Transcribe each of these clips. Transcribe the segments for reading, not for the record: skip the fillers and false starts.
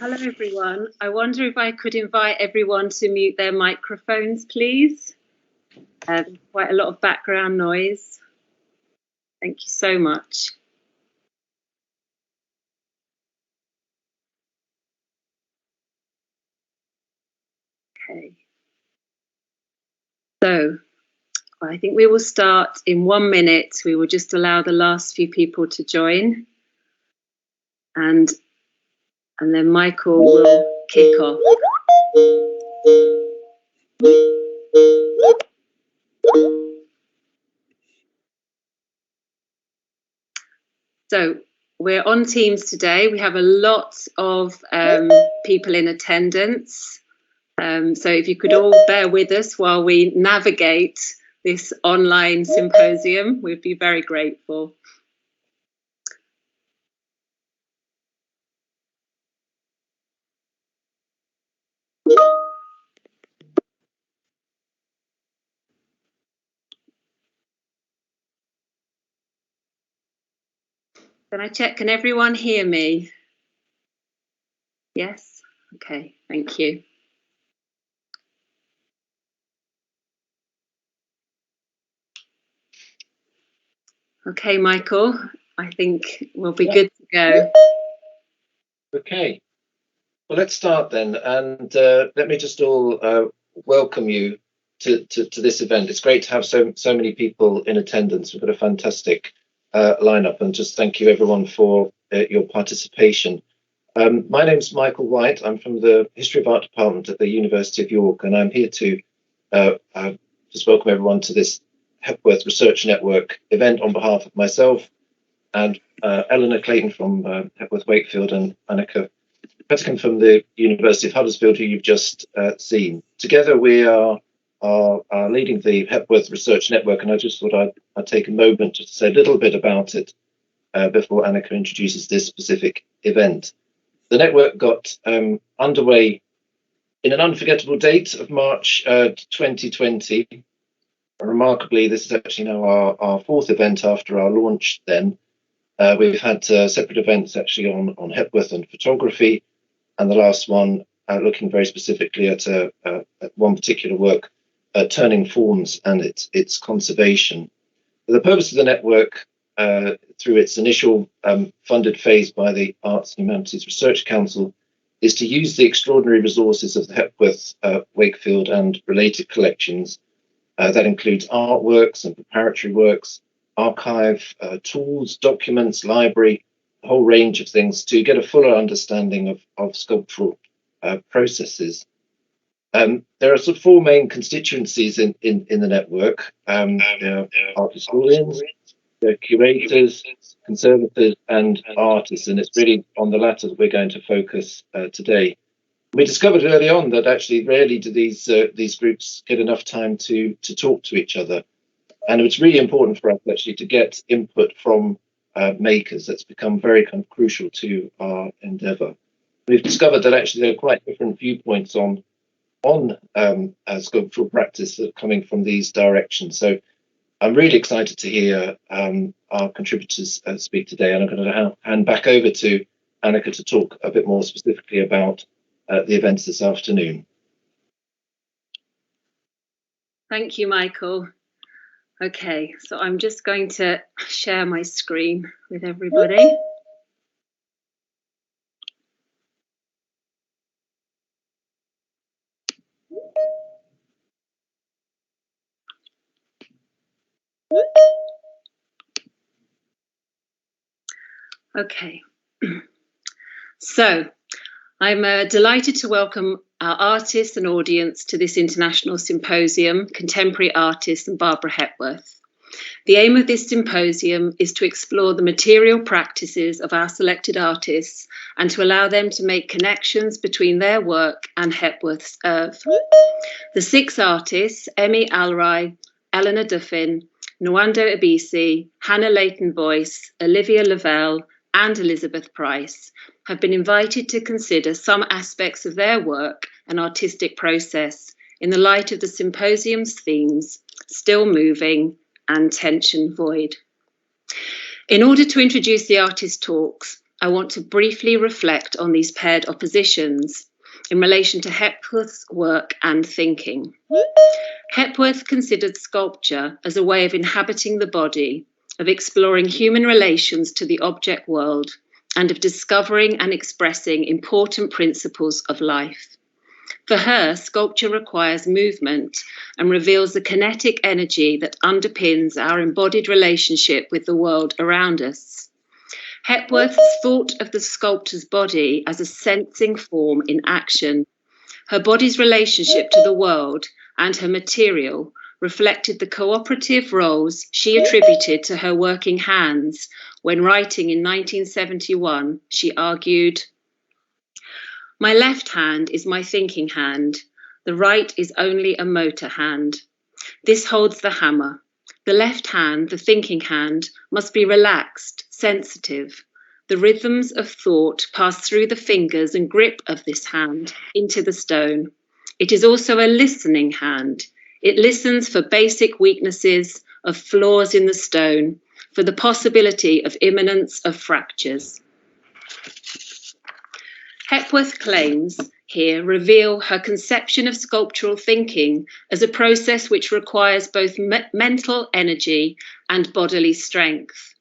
Hello everyone. I wonder if I could invite everyone to mute their microphones, please. Quite a lot of background noise. Thank you so much. Okay. So I think we will start in 1 minute. We will just allow the last few people to join. And then Michael will kick off. So we're on Teams today. We have a lot of people in attendance. So if you could all bear with us while we navigate this online symposium, we'd be very grateful. Can I check? Can everyone hear me? Yes? Okay, thank you. Okay, Michael, I think we'll be good to go. Okay, well, let's start then. And let me just all welcome you to this event. It's great to have so many people in attendance. We've got a fantastic lineup, and just thank you everyone for your participation. My name's Michael White. I'm from the History of Art Department at the University of York, and I'm here to just welcome everyone to this Hepworth Research Network event on behalf of myself and Eleanor Clayton from Hepworth Wakefield and Anneke Pettican from the University of Huddersfield, who you've just seen. Together we are leading the Hepworth Research Network, and I just thought I'd take a moment just to say a little bit about it before Anneke introduces this specific event. The network got underway in an unforgettable date of March 2020. Remarkably, this is actually now our fourth event after our launch then. We've had separate events actually on Hepworth and photography, and the last one looking very specifically at one particular work, turning forms and its conservation. The purpose of the network, through its initial funded phase by the Arts and Humanities Research Council, is to use the extraordinary resources of the Hepworth, Wakefield and related collections. That includes artworks and preparatory works, archive, tools, documents, library, a whole range of things to get a fuller understanding of sculptural processes. There are sort of four main constituencies in the network. There are art historians, there are curators, conservators and artists, and it's really on the latter that we're going to focus today. We discovered early on that actually rarely do these groups get enough time to talk to each other. And it was really important for us actually to get input from makers. That's become very kind of crucial to our endeavour. We've discovered that actually there are quite different viewpoints on sculptural practice that are coming from these directions. So I'm really excited to hear our contributors speak today, and I'm going to hand back over to Anneke to talk a bit more specifically about the events this afternoon. Thank you, Michael. Okay, so I'm just going to share my screen with everybody. Okay, so I'm delighted to welcome our artists and audience to this international symposium, Contemporary Artists and Barbara Hepworth. The aim of this symposium is to explore the material practices of our selected artists and to allow them to make connections between their work and Hepworth's oeuvre. The 6 artists, Emii Alrai, Eleanor Duffin, Nwando Ebizie, Hannah Leighton-Boyce, Olivia Louvel, and Elizabeth Price, have been invited to consider some aspects of their work and artistic process in the light of the symposium's themes, Still Moving and Tension Void. In order to introduce the artist talks, I want to briefly reflect on these paired oppositions in relation to Hepworth's work and thinking. Hepworth considered sculpture as a way of inhabiting the body, of exploring human relations to the object world, and of discovering and expressing important principles of life. For her, sculpture requires movement and reveals the kinetic energy that underpins our embodied relationship with the world around us. Hepworth thought of the sculptor's body as a sensing form in action. Her body's relationship to the world and her material reflected the cooperative roles she attributed to her working hands when writing in 1971, she argued, "My left hand is my thinking hand. The right is only a motor hand. This holds the hammer. The left hand, the thinking hand, must be relaxed, sensitive. The rhythms of thought pass through the fingers and grip of this hand into the stone. It is also a listening hand. It listens for basic weaknesses, of flaws in the stone, for the possibility of imminence of fractures." Hepworth claims here reveal her conception of sculptural thinking as a process which requires both mental energy and bodily strength.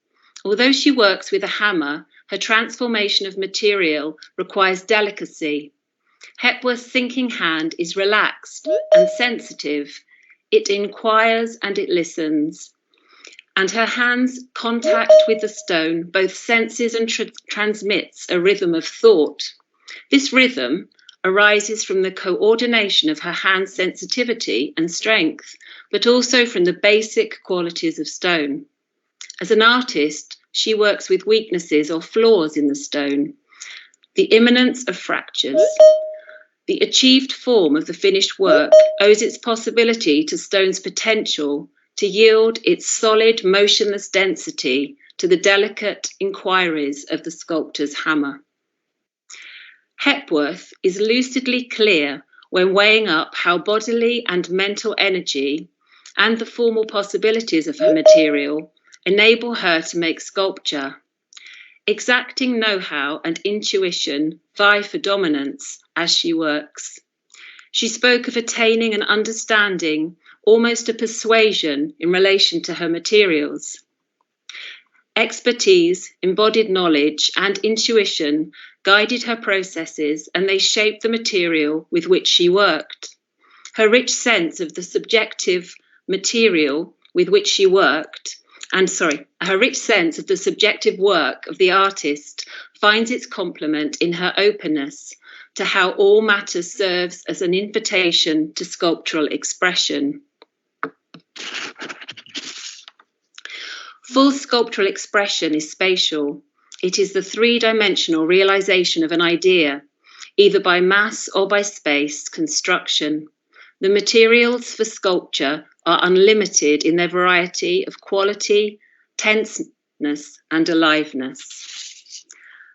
Although she works with a hammer, her transformation of material requires delicacy. Hepworth's thinking hand is relaxed and sensitive. It inquires and it listens. And her hand's contact with the stone both senses and transmits a rhythm of thought. This rhythm arises from the coordination of her hand's sensitivity and strength, but also from the basic qualities of stone. As an artist, she works with weaknesses or flaws in the stone, the imminence of fractures. The achieved form of the finished work owes its possibility to stone's potential to yield its solid, motionless density to the delicate inquiries of the sculptor's hammer. Hepworth is lucidly clear when weighing up how bodily and mental energy and the formal possibilities of her material enable her to make sculpture. Exacting know-how and intuition vie for dominance as she works. She spoke of attaining an understanding, almost a persuasion, in relation to her materials. Expertise, embodied knowledge, and intuition guided her processes, and they shaped the material with which she worked. Her rich sense of the subjective material with which she worked, her rich sense of the subjective work of the artist finds its complement in her openness to how all matter serves as an invitation to sculptural expression. Full sculptural expression is spatial. It is the three-dimensional realization of an idea, either by mass or by space construction. The materials for sculpture are unlimited in their variety of quality, tenseness, and aliveness.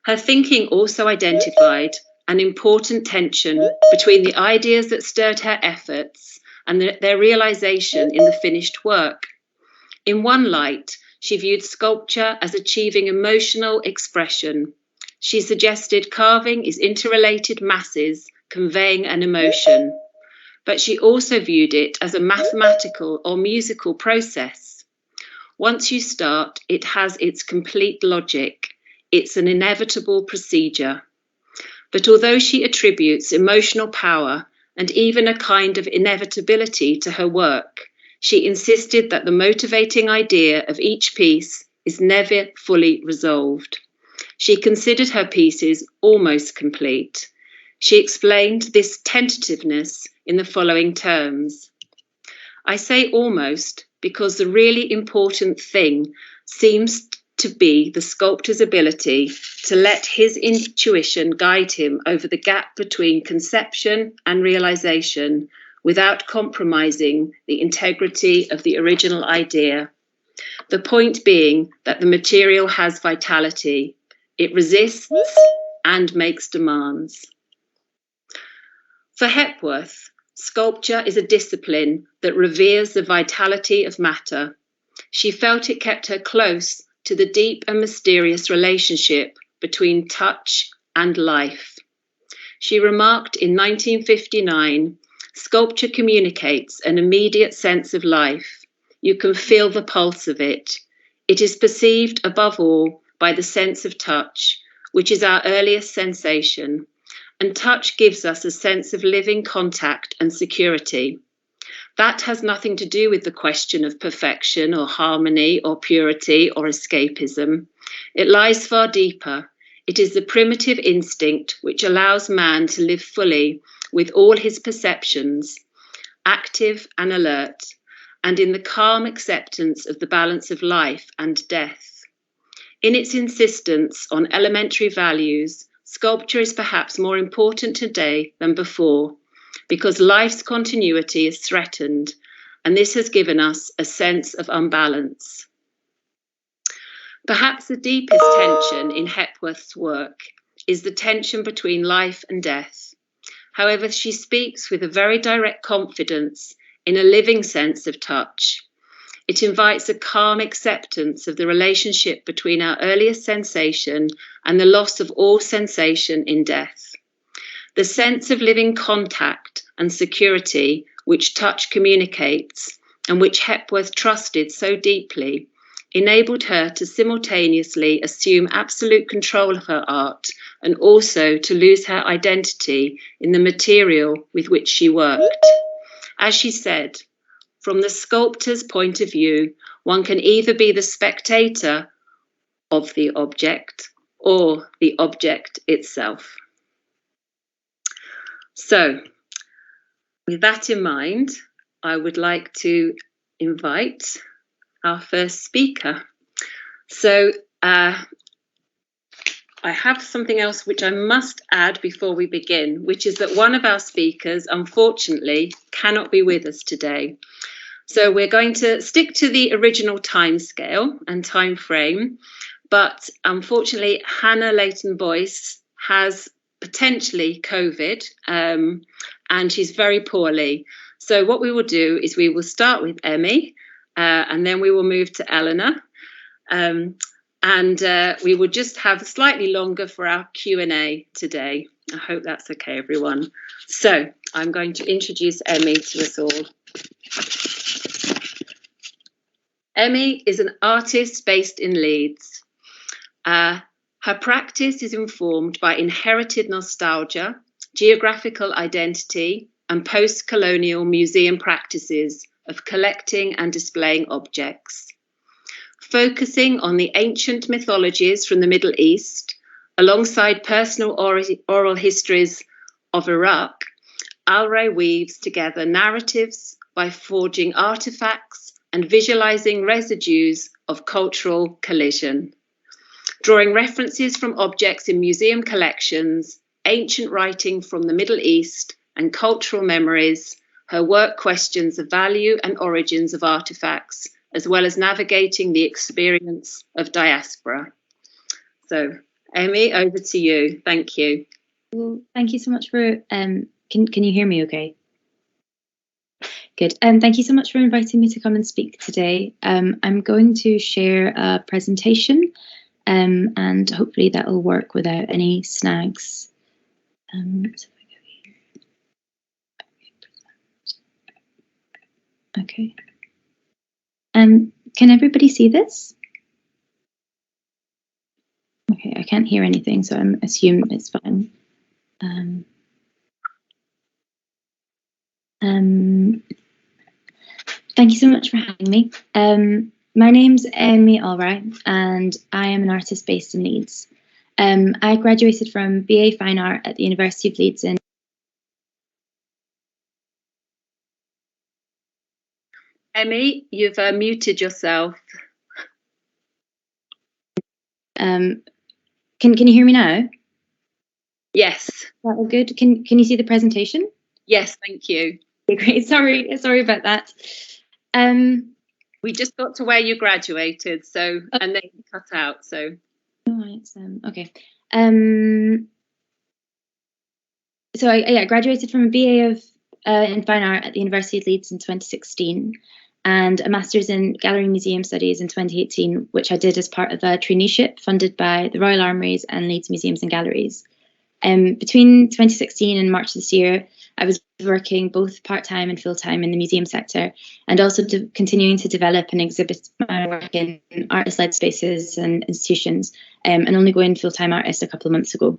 Her thinking also identified an important tension between the ideas that stirred her efforts and their realization in the finished work. In one light, she viewed sculpture as achieving emotional expression. She suggested carving is interrelated masses conveying an emotion, but she also viewed it as a mathematical or musical process. Once you start, it has its complete logic. It's an inevitable procedure. But although she attributes emotional power and even a kind of inevitability to her work, she insisted that the motivating idea of each piece is never fully resolved. She considered her pieces almost complete. She explained this tentativeness in the following terms. I say almost because the really important thing seems to be the sculptor's ability to let his intuition guide him over the gap between conception and realization without compromising the integrity of the original idea. The point being that the material has vitality. It resists and makes demands. For Hepworth, sculpture is a discipline that reveres the vitality of matter. She felt it kept her close to the deep and mysterious relationship between touch and life. She remarked in 1959, "Sculpture communicates an immediate sense of life. You can feel the pulse of it. It is perceived above all by the sense of touch, which is our earliest sensation, and touch gives us a sense of living contact and security. That has nothing to do with the question of perfection or harmony or purity or escapism. It lies far deeper. It is the primitive instinct which allows man to live fully with all his perceptions, active and alert, and in the calm acceptance of the balance of life and death. In its insistence on elementary values, sculpture is perhaps more important today than before, because life's continuity is threatened, and this has given us a sense of unbalance." Perhaps the deepest tension in Hepworth's work is the tension between life and death. However, she speaks with a very direct confidence in a living sense of touch. It invites a calm acceptance of the relationship between our earliest sensation and the loss of all sensation in death. The sense of living contact and security which touch communicates, and which Hepworth trusted so deeply, enabled her to simultaneously assume absolute control of her art and also to lose her identity in the material with which she worked. As she said, "From the sculptor's point of view, one can either be the spectator of the object or the object itself." So, with that in mind, I would like to invite our first speaker. So, I have something else which I must add before we begin, which is that one of our speakers, unfortunately, cannot be with us today. So we're going to stick to the original timescale and time frame, but unfortunately, Hannah Leighton-Boyce has potentially COVID, and she's very poorly. So what we will do is we will start with Emii, and then we will move to Eleanor, and we will just have slightly longer for our Q&A today. I hope that's okay, everyone. So I'm going to introduce Emii to us all. Emii is an artist based in Leeds. Her practice is informed by inherited nostalgia, geographical identity, and post-colonial museum practices of collecting and displaying objects. Focusing on the ancient mythologies from the Middle East, alongside personal oral histories of Iraq, Alrai weaves together narratives by forging artifacts and visualizing residues of cultural collision. Drawing references from objects in museum collections, ancient writing from the Middle East, and cultural memories, her work questions the value and origins of artifacts, as well as navigating the experience of diaspora. So, Emii, over to you. Thank you. Well, thank you so much for, can you hear me okay? Good. Thank you so much for inviting me to come and speak today. I'm going to share a presentation, and hopefully that will work without any snags. So if I go here. Okay. Can everybody see this? Okay, I can't hear anything, so I'm assuming it's fine. Thank you so much for having me. My name's Emii Alrai, and I am an artist based in Leeds. I graduated from BA Fine Art at the University of Leeds in... Emii, you've muted yourself. Can you hear me now? Yes. Is that all good? Can you see the presentation? Yes, thank you. Okay, great. Sorry about that. We just got to where you graduated, so and then you cut out. So. Oh, it's okay. So I graduated from a BA in Fine Art at the University of Leeds in 2016. and a Master's in Gallery Museum Studies in 2018, which I did as part of a traineeship funded by the Royal Armouries and Leeds Museums and Galleries. Between 2016 and March this year, I was working both part-time and full-time in the museum sector, and also continuing to develop and exhibit my work in artist-led spaces and institutions, and only going full-time artist a couple of months ago.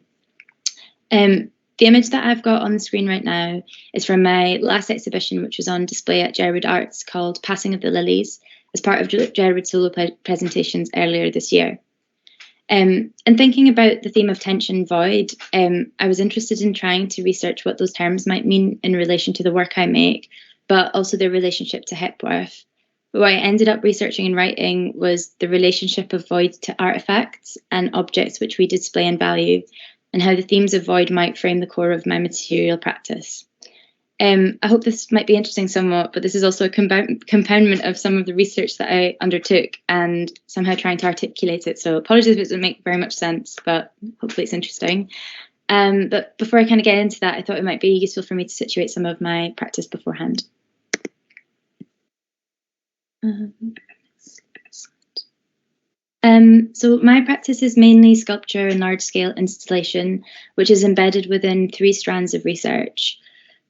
The image that I've got on the screen right now is from my last exhibition, which was on display at Jerwood Arts, called Passing of the Lilies, as part of Jerwood's solo presentations earlier this year. And thinking about the theme of tension, void, I was interested in trying to research what those terms might mean in relation to the work I make, but also their relationship to Hepworth. But what I ended up researching and writing was the relationship of void to artefacts and objects which we display and value, and how the themes of void might frame the core of my material practice. I hope this might be interesting somewhat, but this is also a compoundment of some of the research that I undertook and somehow trying to articulate it. So apologies if it doesn't make very much sense, but hopefully it's interesting. But before I kind of get into that, I thought it might be useful for me to situate some of my practice beforehand. So my practice is mainly sculpture and large-scale installation, which is embedded within 3 strands of research.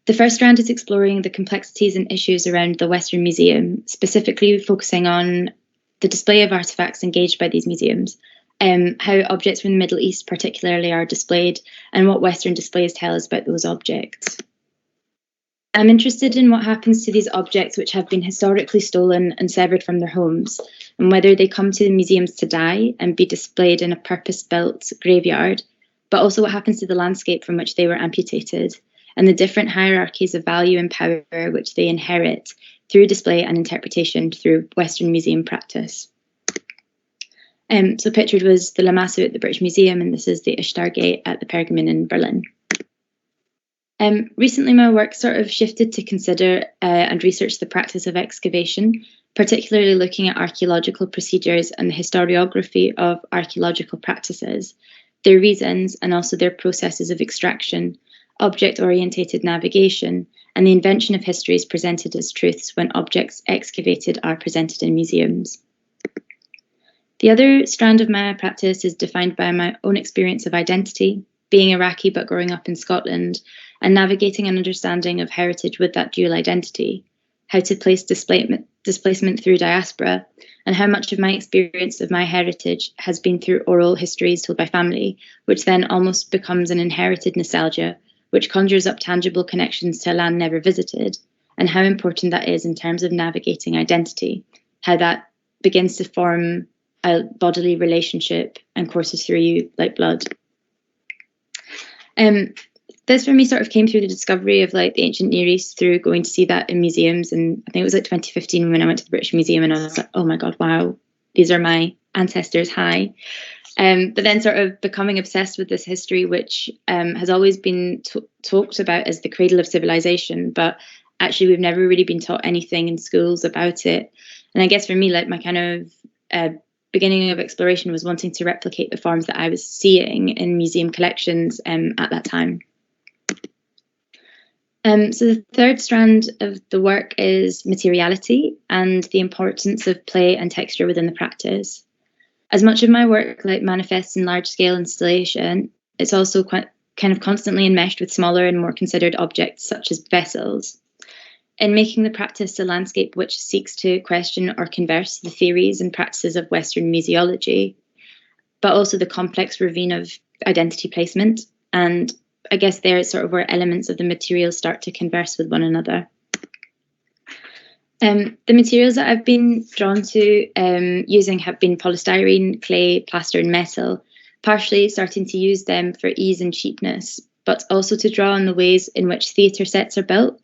The first strand is exploring the complexities and issues around the Western Museum, specifically focusing on the display of artefacts engaged by these museums, how objects from the Middle East particularly are displayed, and what Western displays tell us about those objects. I'm interested in what happens to these objects which have been historically stolen and severed from their homes, and whether they come to the museums to die and be displayed in a purpose-built graveyard, but also what happens to the landscape from which they were amputated, and the different hierarchies of value and power which they inherit through display and interpretation through Western museum practice. So pictured was the Lamassu at the British Museum, and this is the Ishtar Gate at the Pergamon in Berlin. Recently, my work sort of shifted to consider and research the practice of excavation, particularly looking at archaeological procedures and the historiography of archaeological practices, their reasons and also their processes of extraction, object-orientated navigation, and the invention of histories presented as truths when objects excavated are presented in museums. The other strand of my practice is defined by my own experience of identity, being Iraqi but growing up in Scotland, and navigating an understanding of heritage with that dual identity, how to place displacement through diaspora, and how much of my experience of my heritage has been through oral histories told by family, which then almost becomes an inherited nostalgia, which conjures up tangible connections to a land never visited, and how important that is in terms of navigating identity, how that begins to form a bodily relationship and courses through you like blood. This for me sort of came through the discovery of like the ancient Near East through going to see that in museums, and I think it was like 2015 when I went to the British Museum, and I was like, oh my god, wow, these are my ancestors, hi. But then sort of becoming obsessed with this history, which has always been talked about as the cradle of civilization, but actually we've never really been taught anything in schools about it. And I guess for me, like my kind of beginning of exploration was wanting to replicate the forms that I was seeing in museum collections at that time. So the third strand of the work is materiality and the importance of play and texture within the practice. As much of my work like manifests in large-scale installation, it's also quite kind of constantly enmeshed with smaller and more considered objects such as vessels. In making the practice a landscape which seeks to question or converse the theories and practices of Western museology, but also the complex ravine of identity placement, and I guess there is sort of where elements of the material start to converse with one another. The materials that I've been drawn to using have been polystyrene, clay, plaster and metal, partially starting to use them for ease and cheapness, but also to draw on the ways in which theatre sets are built,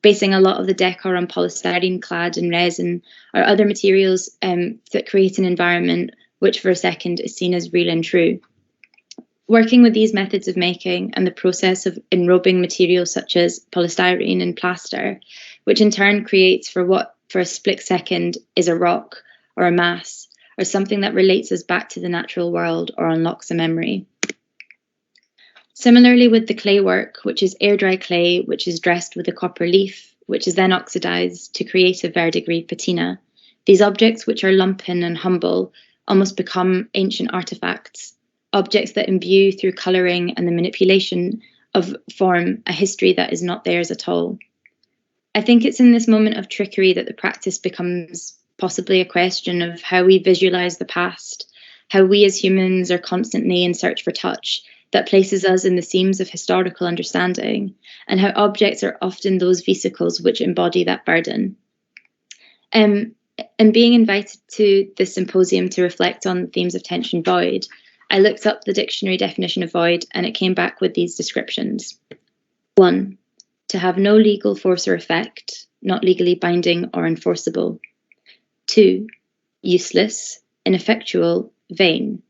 basing a lot of the decor on polystyrene, clad and resin, or other materials that create an environment which for a second is seen as real and true. Working with these methods of making and the process of enrobing materials such as polystyrene and plaster, which in turn creates for what for a split second is a rock or a mass or something that relates us back to the natural world or unlocks a memory. Similarly with the clay work, which is air dry clay, which is dressed with a copper leaf, which is then oxidized to create a verdigris patina. These objects, which are lumpen and humble, almost become ancient artifacts, objects that imbue through colouring and the manipulation of form a history that is not theirs at all. I think it's in this moment of trickery that the practice becomes possibly a question of how we visualise the past, how we as humans are constantly in search for touch that places us in the seams of historical understanding, and how objects are often those vesicles which embody that burden. And being invited to this symposium to reflect on themes of tension void, I looked up the dictionary definition of void and it came back with these descriptions. 1, to have no legal force or effect, not legally binding or enforceable. 2, useless, ineffectual, vain.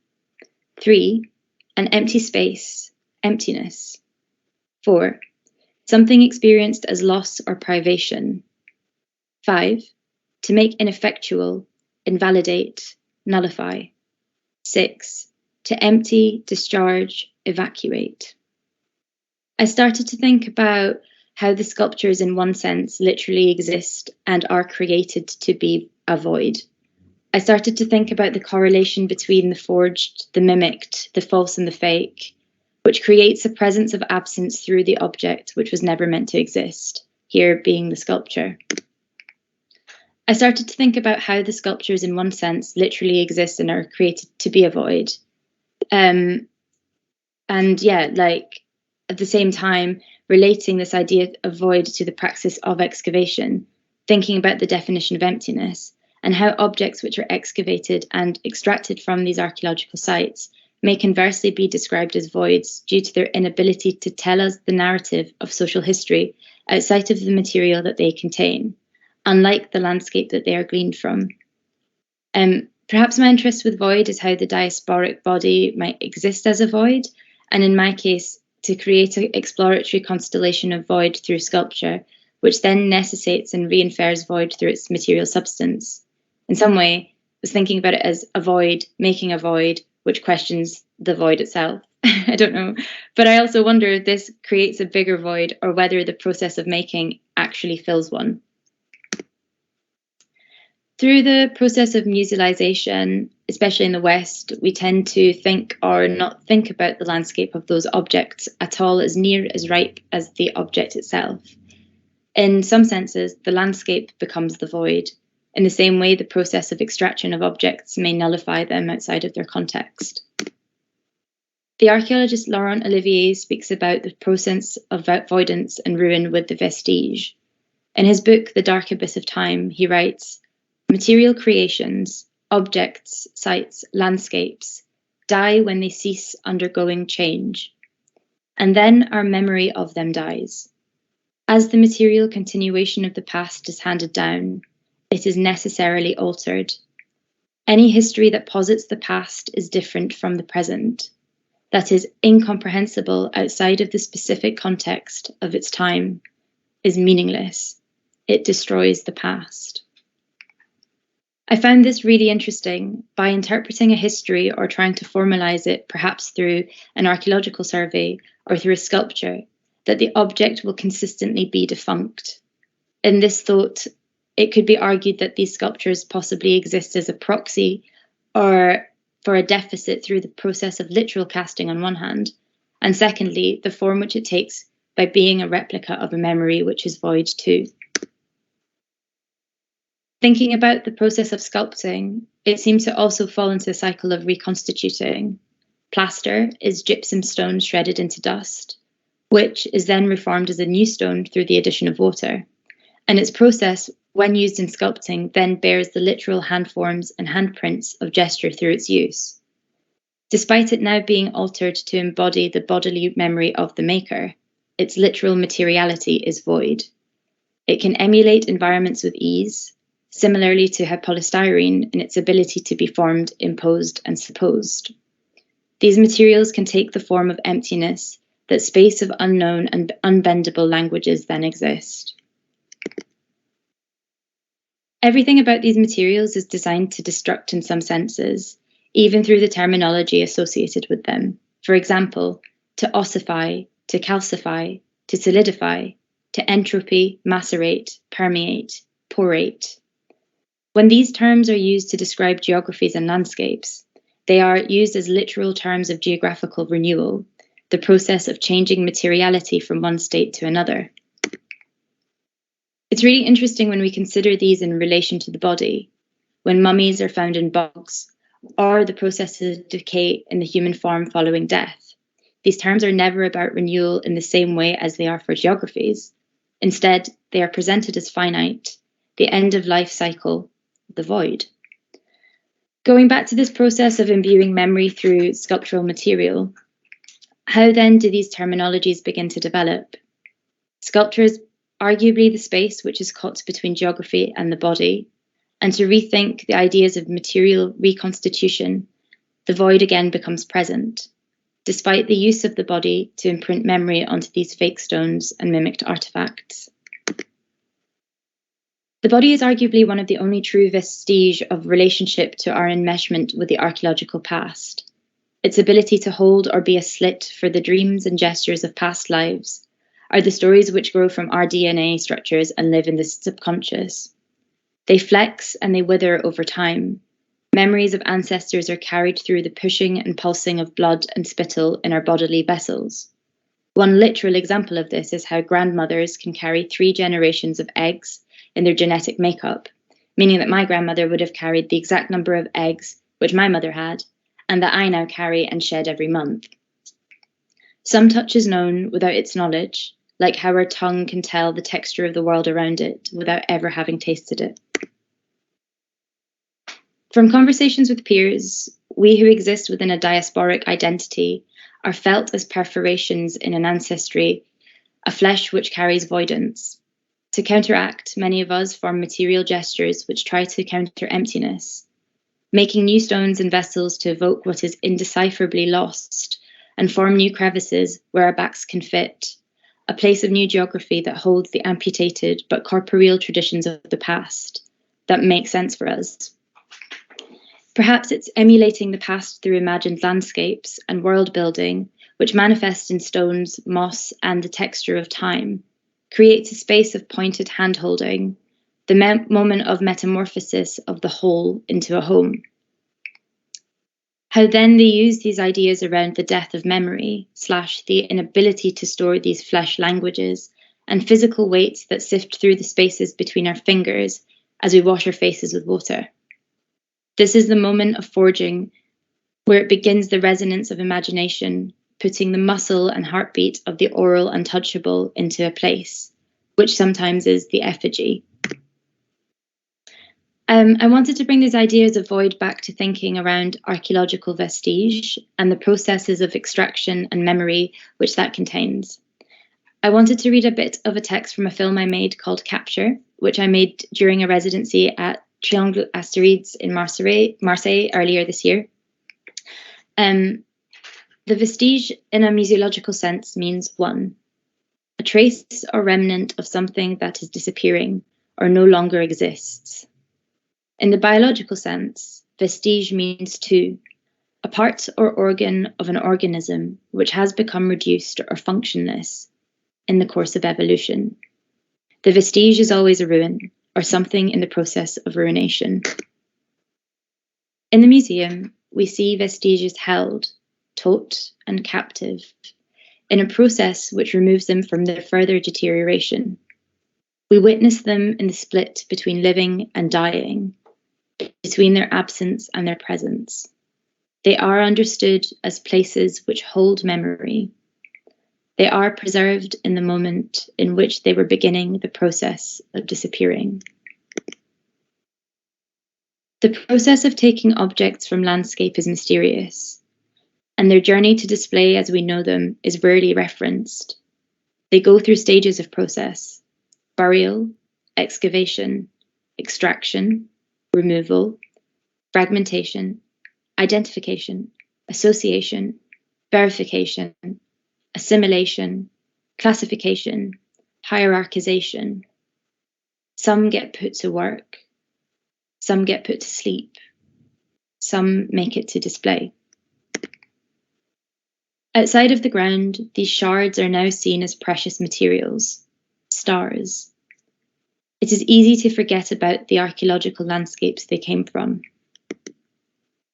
3, an empty space, emptiness. 4, something experienced as loss or privation. 5, to make ineffectual, invalidate, nullify. 6, to empty, discharge, evacuate. I started to think about how the sculptures in one sense literally exist and are created to be a void. I started to think about the correlation between the forged, the mimicked, the false and the fake, which creates a presence of absence through the object which was never meant to exist, here being the sculpture. I started to think about how the sculptures in one sense literally exist and are created to be a void. And yeah, like at the same time, relating this idea of void to the praxis of excavation, thinking about the definition of emptiness, and how objects which are excavated and extracted from these archaeological sites may conversely be described as voids due to their inability to tell us the narrative of social history outside of the material that they contain, unlike the landscape that they are gleaned from. Perhaps my interest with void is how the diasporic body might exist as a void, and in my case, to create an exploratory constellation of void through sculpture, which then necessitates and reinfers void through its material substance. In some way, I was thinking about it as a void making a void, which questions the void itself. I don't know. But I also wonder if this creates a bigger void or whether the process of making actually fills one. Through the process of musealization, especially in the West, we tend to think or not think about the landscape of those objects at all as near as ripe as the object itself. In some senses, the landscape becomes the void. In the same way, the process of extraction of objects may nullify them outside of their context. The archaeologist Laurent Olivier speaks about the process of voidance and ruin with the vestige. In his book, The Dark Abyss of Time, he writes, material creations, objects, sites, landscapes, die when they cease undergoing change, and then our memory of them dies. As the material continuation of the past is handed down, it is necessarily altered. Any history that posits the past is different from the present, that is incomprehensible outside of the specific context of its time, is meaningless. It destroys the past. I found this really interesting. By interpreting a history or trying to formalize it, perhaps through an archaeological survey or through a sculpture, that the object will consistently be defunct. In this thought, it could be argued that these sculptures possibly exist as a proxy or for a deficit through the process of literal casting on one hand, and secondly, the form which it takes by being a replica of a memory which is void too. Thinking about the process of sculpting, it seems to also fall into a cycle of reconstituting. Plaster is gypsum stone shredded into dust, which is then reformed as a new stone through the addition of water. And its process, when used in sculpting, then bears the literal handforms and handprints of gesture through its use. Despite it now being altered to embody the bodily memory of the maker, its literal materiality is void. It can emulate environments with ease, similarly to how polystyrene in its ability to be formed, imposed, and supposed. These materials can take the form of emptiness, that space of unknown and unbendable languages then exist. Everything about these materials is designed to destruct in some senses, even through the terminology associated with them. For example, to ossify, to calcify, to solidify, to entropy, macerate, permeate, porate. When these terms are used to describe geographies and landscapes, they are used as literal terms of geographical renewal, the process of changing materiality from one state to another. It's really interesting when we consider these in relation to the body, when mummies are found in bogs, or the processes of decay in the human form following death. These terms are never about renewal in the same way as they are for geographies. Instead, they are presented as finite, the end of life cycle, the void. Going back to this process of imbuing memory through sculptural material, how then do these terminologies begin to develop? Sculpture is arguably the space which is caught between geography and the body, and to rethink the ideas of material reconstitution, the void again becomes present, despite the use of the body to imprint memory onto these fake stones and mimicked artifacts. The body is arguably one of the only true vestige of relationship to our enmeshment with the archaeological past. Its ability to hold or be a slit for the dreams and gestures of past lives are the stories which grow from our DNA structures and live in the subconscious. They flex and they wither over time. Memories of ancestors are carried through the pushing and pulsing of blood and spittle in our bodily vessels. One literal example of this is how grandmothers can carry 3 generations of eggs in their genetic makeup, meaning that my grandmother would have carried the exact number of eggs which my mother had, and that I now carry and shed every month. Some touch is known without its knowledge, like how our tongue can tell the texture of the world around it without ever having tasted it. From conversations with peers, we who exist within a diasporic identity are felt as perforations in an ancestry, a flesh which carries voidance. To counteract, many of us form material gestures which try to counter emptiness, making new stones and vessels to evoke what is indecipherably lost, and form new crevices where our backs can fit, a place of new geography that holds the amputated but corporeal traditions of the past that make sense for us. Perhaps it's emulating the past through imagined landscapes and world building, which manifest in stones, moss, and the texture of time, creates a space of pointed hand-holding, the moment of metamorphosis of the whole into a home. How then they use these ideas around the death of memory, / the inability to store these flesh languages, and physical weights that sift through the spaces between our fingers as we wash our faces with water. This is the moment of forging, where it begins the resonance of imagination, putting the muscle and heartbeat of the oral untouchable into a place, which sometimes is the effigy. I wanted to bring these ideas of void back to thinking around archaeological vestige and the processes of extraction and memory which that contains. I wanted to read a bit of a text from a film I made called Capture, which I made during a residency at Triangle Asteroids in Marseille earlier this year. The vestige in a museological sense means 1, a trace or remnant of something that is disappearing or no longer exists. In the biological sense, vestige means 2, a part or organ of an organism which has become reduced or functionless in the course of evolution. The vestige is always a ruin or something in the process of ruination. In the museum, we see vestiges held, taught, and captive in a process which removes them from their further deterioration. We witness them in the split between living and dying, between their absence and their presence. They are understood as places which hold memory. They are preserved in the moment in which they were beginning the process of disappearing. The process of taking objects from landscape is mysterious, and their journey to display as we know them is rarely referenced. They go through stages of process: burial, excavation, extraction, removal, fragmentation, identification, association, verification, assimilation, classification, hierarchization. Some get put to work. Some get put to sleep. Some make it to display. Outside of the ground, these shards are now seen as precious materials, stars. It is easy to forget about the archaeological landscapes they came from.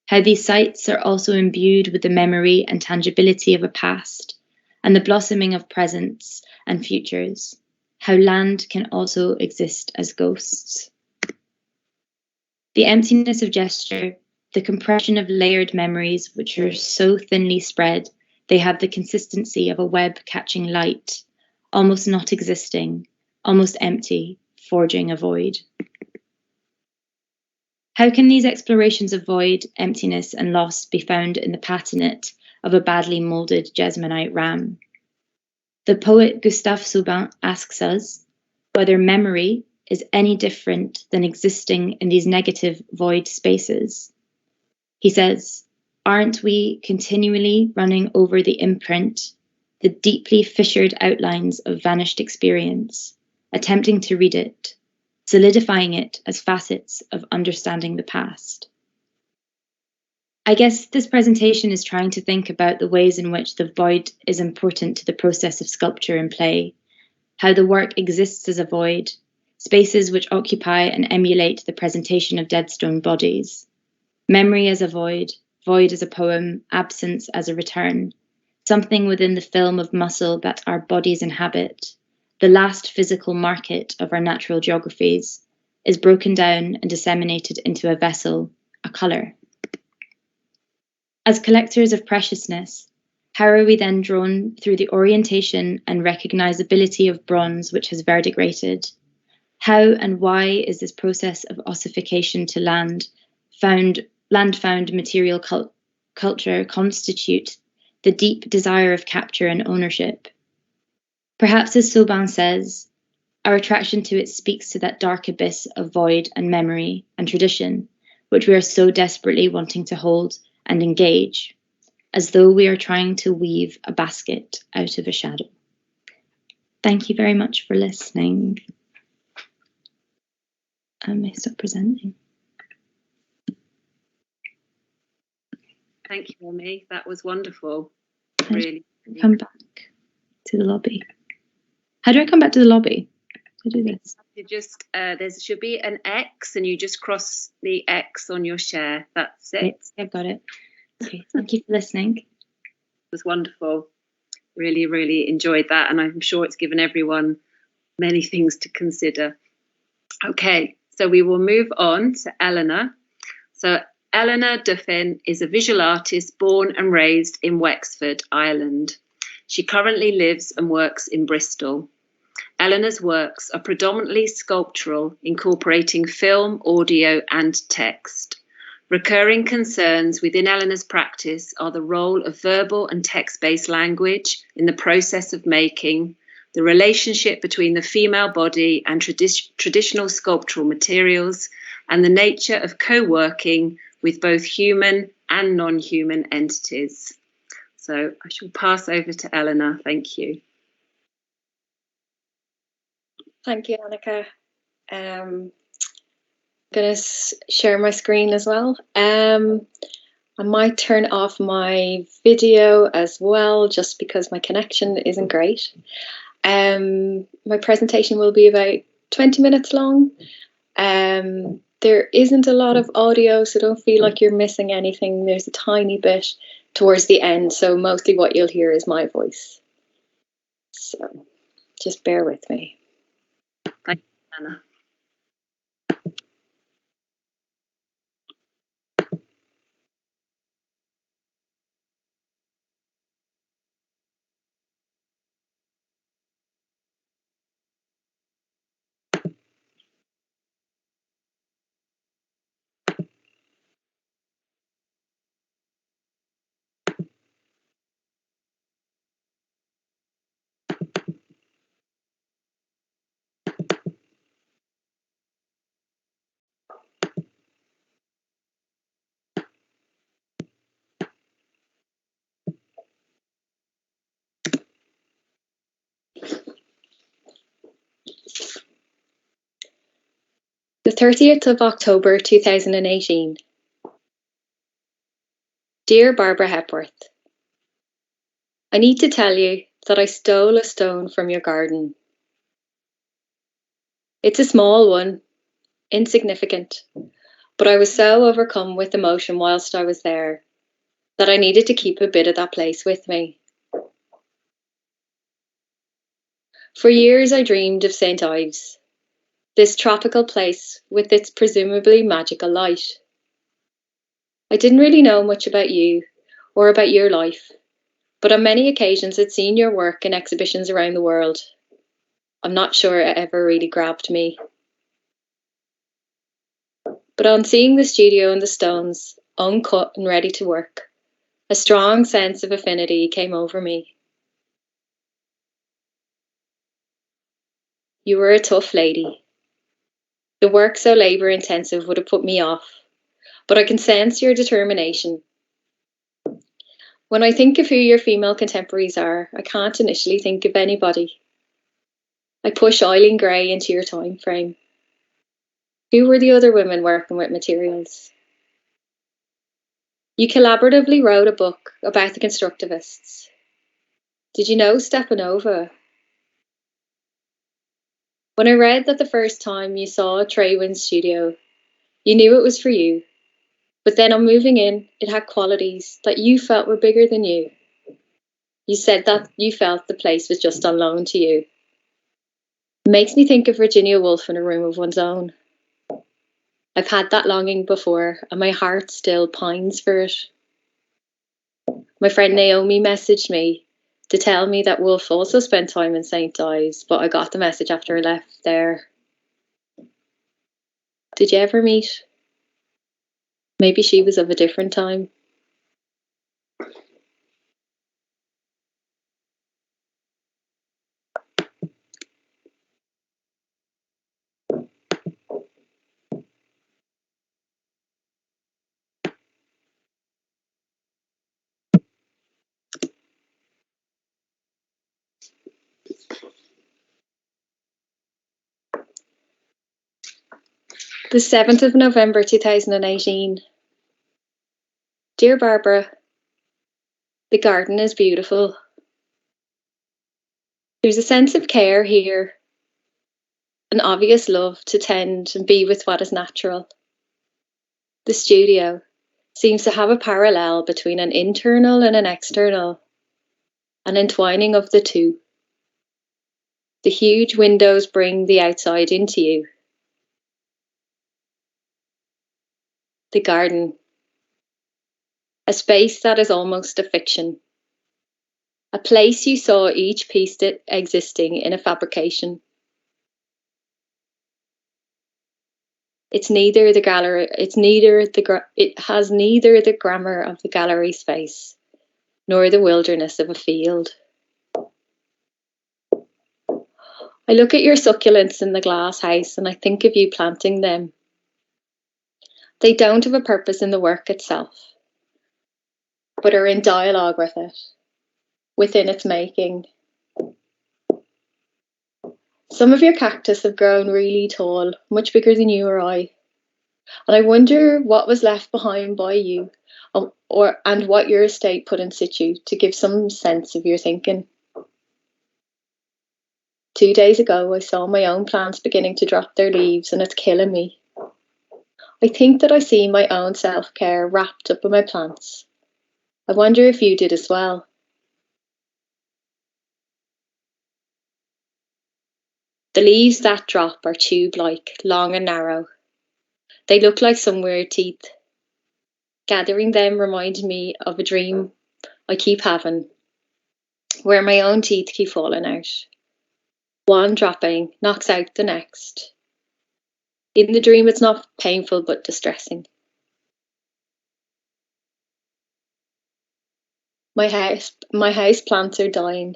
How these sites are also imbued with the memory and tangibility of a past, and the blossoming of presents and futures. How land can also exist as ghosts. The emptiness of gesture, the compression of layered memories which are so thinly spread, they have the consistency of a web catching light, almost not existing, almost empty, forging a void. How can these explorations of void, emptiness, and loss be found in the patinate of a badly moulded Jesmonite ram? The poet Gustave Saubin asks us whether memory is any different than existing in these negative void spaces. He says, aren't we continually running over the imprint, the deeply fissured outlines of vanished experience, attempting to read it, solidifying it as facets of understanding the past? I guess this presentation is trying to think about the ways in which the void is important to the process of sculpture and play, how the work exists as a void, spaces which occupy and emulate the presentation of dead stone bodies, memory as a void, void as a poem, absence as a return, something within the film of muscle that our bodies inhabit, the last physical market of our natural geographies, is broken down and disseminated into a vessel, a colour. As collectors of preciousness, how are we then drawn through the orientation and recognizability of bronze which has verdigraded? How and why is this process of ossification to land found material culture constitute the deep desire of capture and ownership? Perhaps, as Saubin says, our attraction to it speaks to that dark abyss of void and memory and tradition, which we are so desperately wanting to hold and engage, as though we are trying to weave a basket out of a shadow. Thank you very much for listening. I may stop presenting. Thank you, Emii. That was wonderful. Really. Come back to the lobby. How do I come back to the lobby? How do I do this? You just there should be an X, and you just cross the X on your share. That's it. I've got it. Okay, thank you for listening. It was wonderful. Really, really enjoyed that, and I'm sure it's given everyone many things to consider. Okay, so we will move on to Eleanor. So Eleanor Duffin is a visual artist born and raised in Wexford, Ireland. She currently lives and works in Bristol. Eleanor's works are predominantly sculptural, incorporating film, audio, and text. Recurring concerns within Eleanor's practice are the role of verbal and text-based language in the process of making, the relationship between the female body and traditional sculptural materials, and the nature of co-working with both human and non-human entities. So I shall pass over to Eleanor. Thank you. Thank you, Anneke. I'm going to share my screen as well. I might turn off my video as well, just because my connection isn't great. My presentation will be about 20 minutes long. There isn't a lot of audio, so don't feel like you're missing anything. There's a tiny bit towards the end, so mostly what you'll hear is my voice. So just bear with me. Thank you, Anna. The 30th of October 2018. Dear Barbara Hepworth, I need to tell you that I stole a stone from your garden. It's a small one, insignificant, but I was so overcome with emotion whilst I was there that I needed to keep a bit of that place with me. For years I dreamed of St. Ives, this tropical place with its presumably magical light. I didn't really know much about you or about your life, but on many occasions I'd seen your work in exhibitions around the world. I'm not sure it ever really grabbed me. But on seeing the studio and the stones, uncut and ready to work, a strong sense of affinity came over me. You were a tough lady. The work so labour intensive would have put me off, but I can sense your determination. When I think of who your female contemporaries are, I can't initially think of anybody. I push Eileen Gray into your time frame. Who were the other women working with materials? You collaboratively wrote a book about the constructivists. Did you know Stepanova? When I read that the first time you saw Traywin's studio, you knew it was for you. But then on moving in, it had qualities that you felt were bigger than you. You said that you felt the place was just on loan to you. It makes me think of Virginia Woolf in A Room of One's Own. I've had that longing before, and my heart still pines for it. My friend Naomi messaged me to tell me that Woolf also spent time in St. Ives, but I got the message after I left there. Did you ever meet? Maybe she was of a different time. The 7th of November 2018. Dear Barbara, the garden is beautiful. There's a sense of care here, an obvious love to tend and be with what is natural. The studio seems to have a parallel between an internal and an external, an entwining of the two. The huge windows bring the outside into you. The garden, a space that is almost a fiction, a place you saw each piece existing in a fabrication. It has neither the grammar of the gallery space, nor the wilderness of a field. I look at your succulents in the glass house and I think of you planting them. They don't have a purpose in the work itself, but are in dialogue with it, within its making. Some of your cactus have grown really tall, much bigger than you or I. And I wonder what was left behind by you, and what your estate put in situ to give some sense of your thinking. 2 days ago, I saw my own plants beginning to drop their leaves, and it's killing me. I think that I see my own self-care wrapped up in my plants. I wonder if you did as well. The leaves that drop are tube-like, long and narrow. They look like some weird teeth. Gathering them reminds me of a dream I keep having, where my own teeth keep falling out. One dropping knocks out the next. In the dream, it's not painful but distressing. My house plants are dying.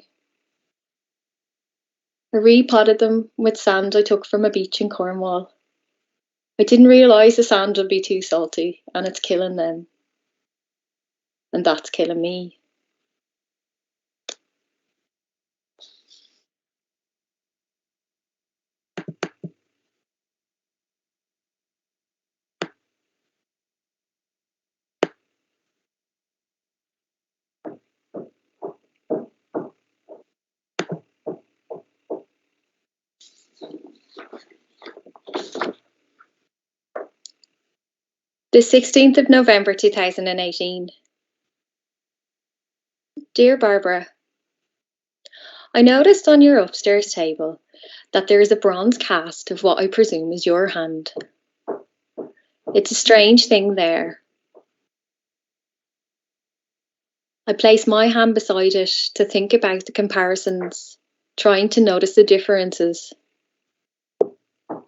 I repotted them with sand I took from a beach in Cornwall. I didn't realise the sand would be too salty, and it's killing them. And that's killing me. The 16th of November 2018. Dear Barbara, I noticed on your upstairs table that there is a bronze cast of what I presume is your hand. It's a strange thing there. I place my hand beside it to think about the comparisons, trying to notice the differences.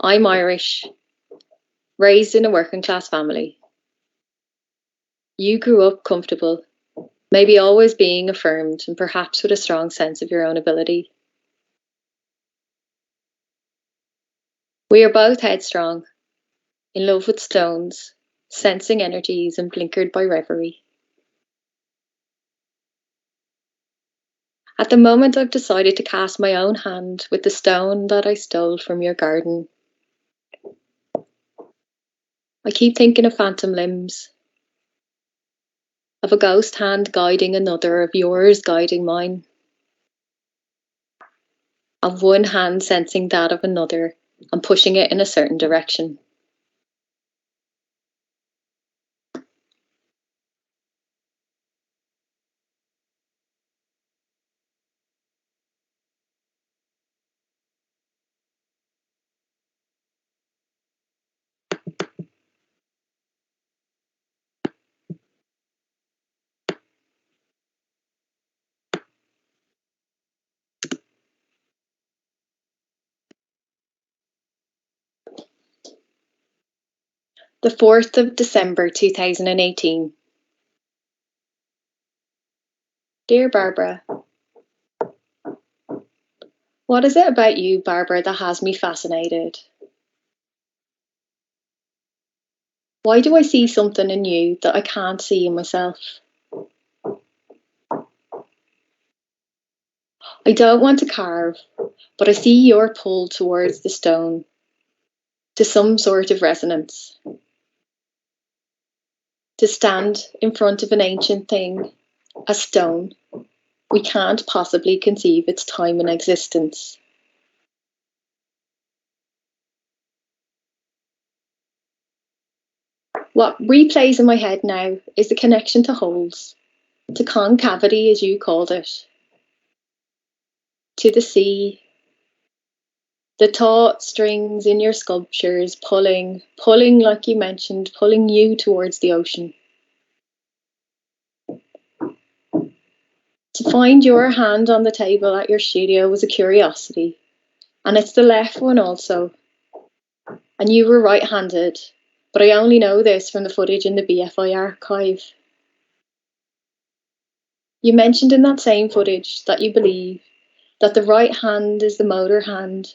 I'm Irish, raised in a working class family. You grew up comfortable, maybe always being affirmed and perhaps with a strong sense of your own ability. We are both headstrong, in love with stones, sensing energies and blinkered by reverie. At the moment, I've decided to cast my own hand with the stone that I stole from your garden. I keep thinking of phantom limbs, of a ghost hand guiding another, of yours guiding mine, of one hand sensing that of another and pushing it in a certain direction. The 4th of December 2018. Dear Barbara, what is it about you, Barbara, that has me fascinated? Why do I see something in you that I can't see in myself? I don't want to carve, but I see your pull towards the stone, to some sort of resonance. To stand in front of an ancient thing, a stone, we can't possibly conceive its time and existence. What replays in my head now is the connection to holes, to concavity as you called it, to the sea, the taut strings in your sculptures pulling like you mentioned, pulling you towards the ocean. To find your hand on the table at your studio was a curiosity, and it's the left one also. And you were right-handed, but I only know this from the footage in the BFI archive. You mentioned in that same footage that you believe that the right hand is the motor hand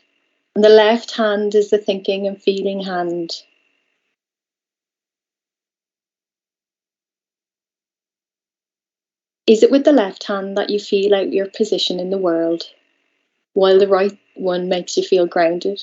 and the left hand is the thinking and feeling hand. Is it with the left hand that you feel out your position in the world, while the right one makes you feel grounded?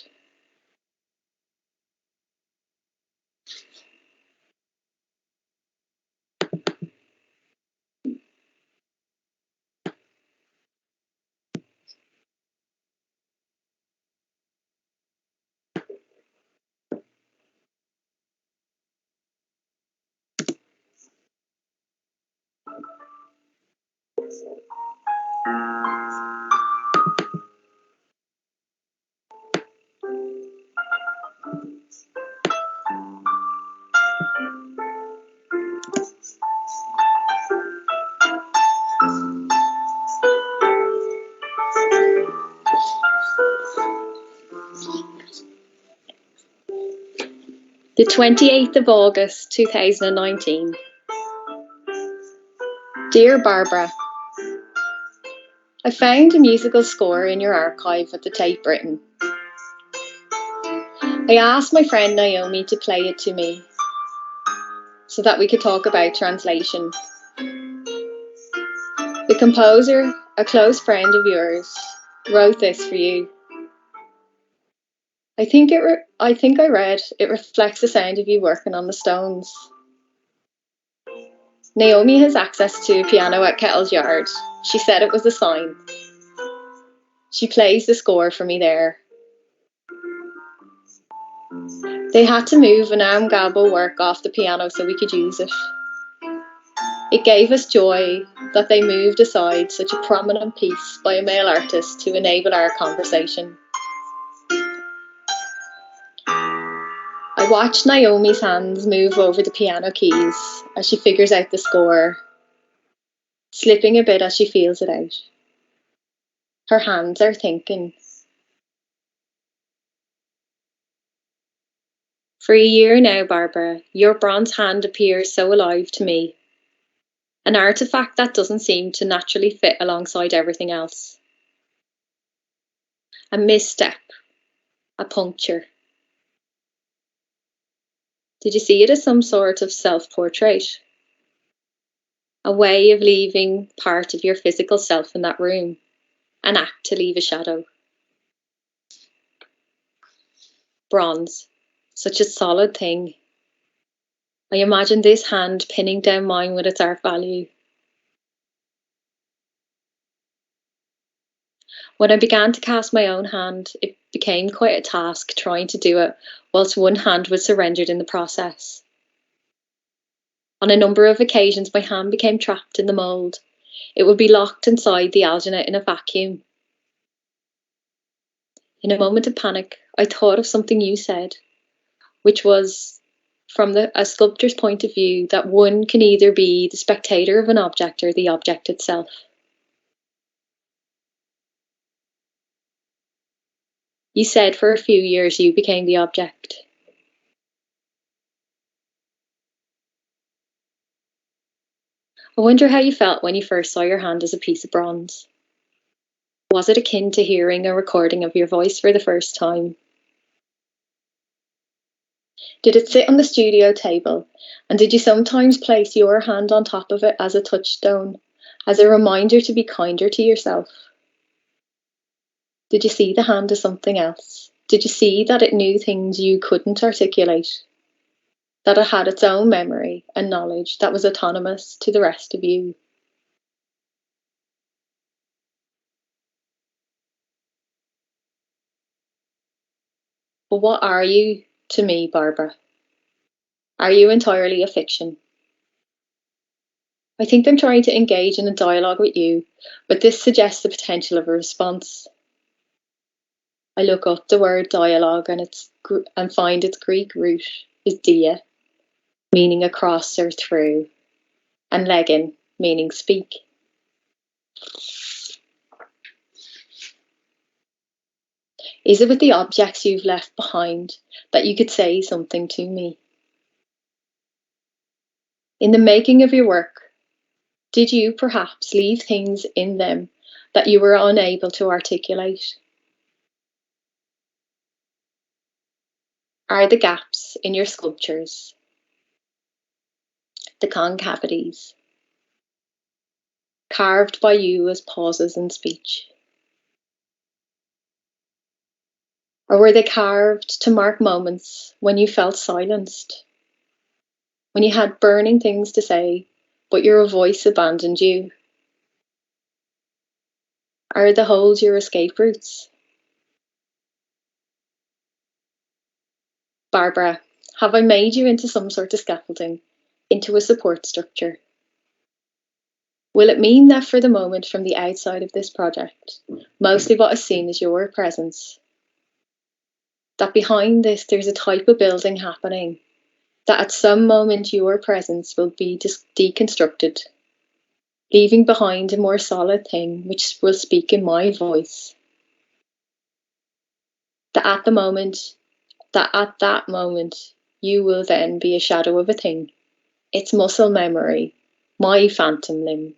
The 28th of August 2019. Dear Barbara, I found a musical score in your archive at the Tate Britain. I asked my friend Naomi to play it to me so that we could talk about translation. The composer, a close friend of yours, wrote this for you. I think I read it reflects the sound of you working on the stones. Naomi has access to a piano at Kettle's Yard. She said it was a sign. She plays the score for me there. They had to move an arm gable work off the piano so we could use it. It gave us joy that they moved aside such a prominent piece by a male artist to enable our conversation. I watched Naomi's hands move over the piano keys as she figures out the score, slipping a bit as she feels it out. Her hands are thinking. For a year now, Barbara, your bronze hand appears so alive to me. An artifact that doesn't seem to naturally fit alongside everything else. A misstep, a puncture. Did you see it as some sort of self-portrait? A way of leaving part of your physical self in that room, an act to leave a shadow. Bronze, such a solid thing. I imagine this hand pinning down mine with its art value. When I began to cast my own hand, it became quite a task trying to do it whilst one hand was surrendered in the process. On a number of occasions, my hand became trapped in the mould. It would be locked inside the alginate in a vacuum. In a moment of panic, I thought of something you said, which was, from a sculptor's point of view, that one can either be the spectator of an object or the object itself. You said for a few years you became the object. I wonder how you felt when you first saw your hand as a piece of bronze. Was it akin to hearing a recording of your voice for the first time? Did it sit on the studio table, and did you sometimes place your hand on top of it as a touchstone, as a reminder to be kinder to yourself? Did you see the hand as something else? Did you see that it knew things you couldn't articulate? That it had its own memory and knowledge that was autonomous to the rest of you? But what are you to me, Barbara? Are you entirely a fiction? I think I'm trying to engage in a dialogue with you, but this suggests the potential of a response. I look up the word dialogue and find its Greek root is dia, meaning across or through, and legin, meaning speak. Is it with the objects you've left behind that you could say something to me? In the making of your work, did you perhaps leave things in them that you were unable to articulate? Are the gaps in your sculptures, the concavities, carved by you as pauses in speech? Or were they carved to mark moments when you felt silenced? When you had burning things to say, but your voice abandoned you? Are the holes your escape routes? Barbara, have I made you into some sort of scaffolding, into a support structure? Will it mean that for the moment, from the outside of this project, mostly what is seen is your presence? That behind this there's a type of building happening, that at some moment your presence will be deconstructed, leaving behind a more solid thing which will speak in my voice? That at that moment you will then be a shadow of a thing, its muscle memory, my phantom limb.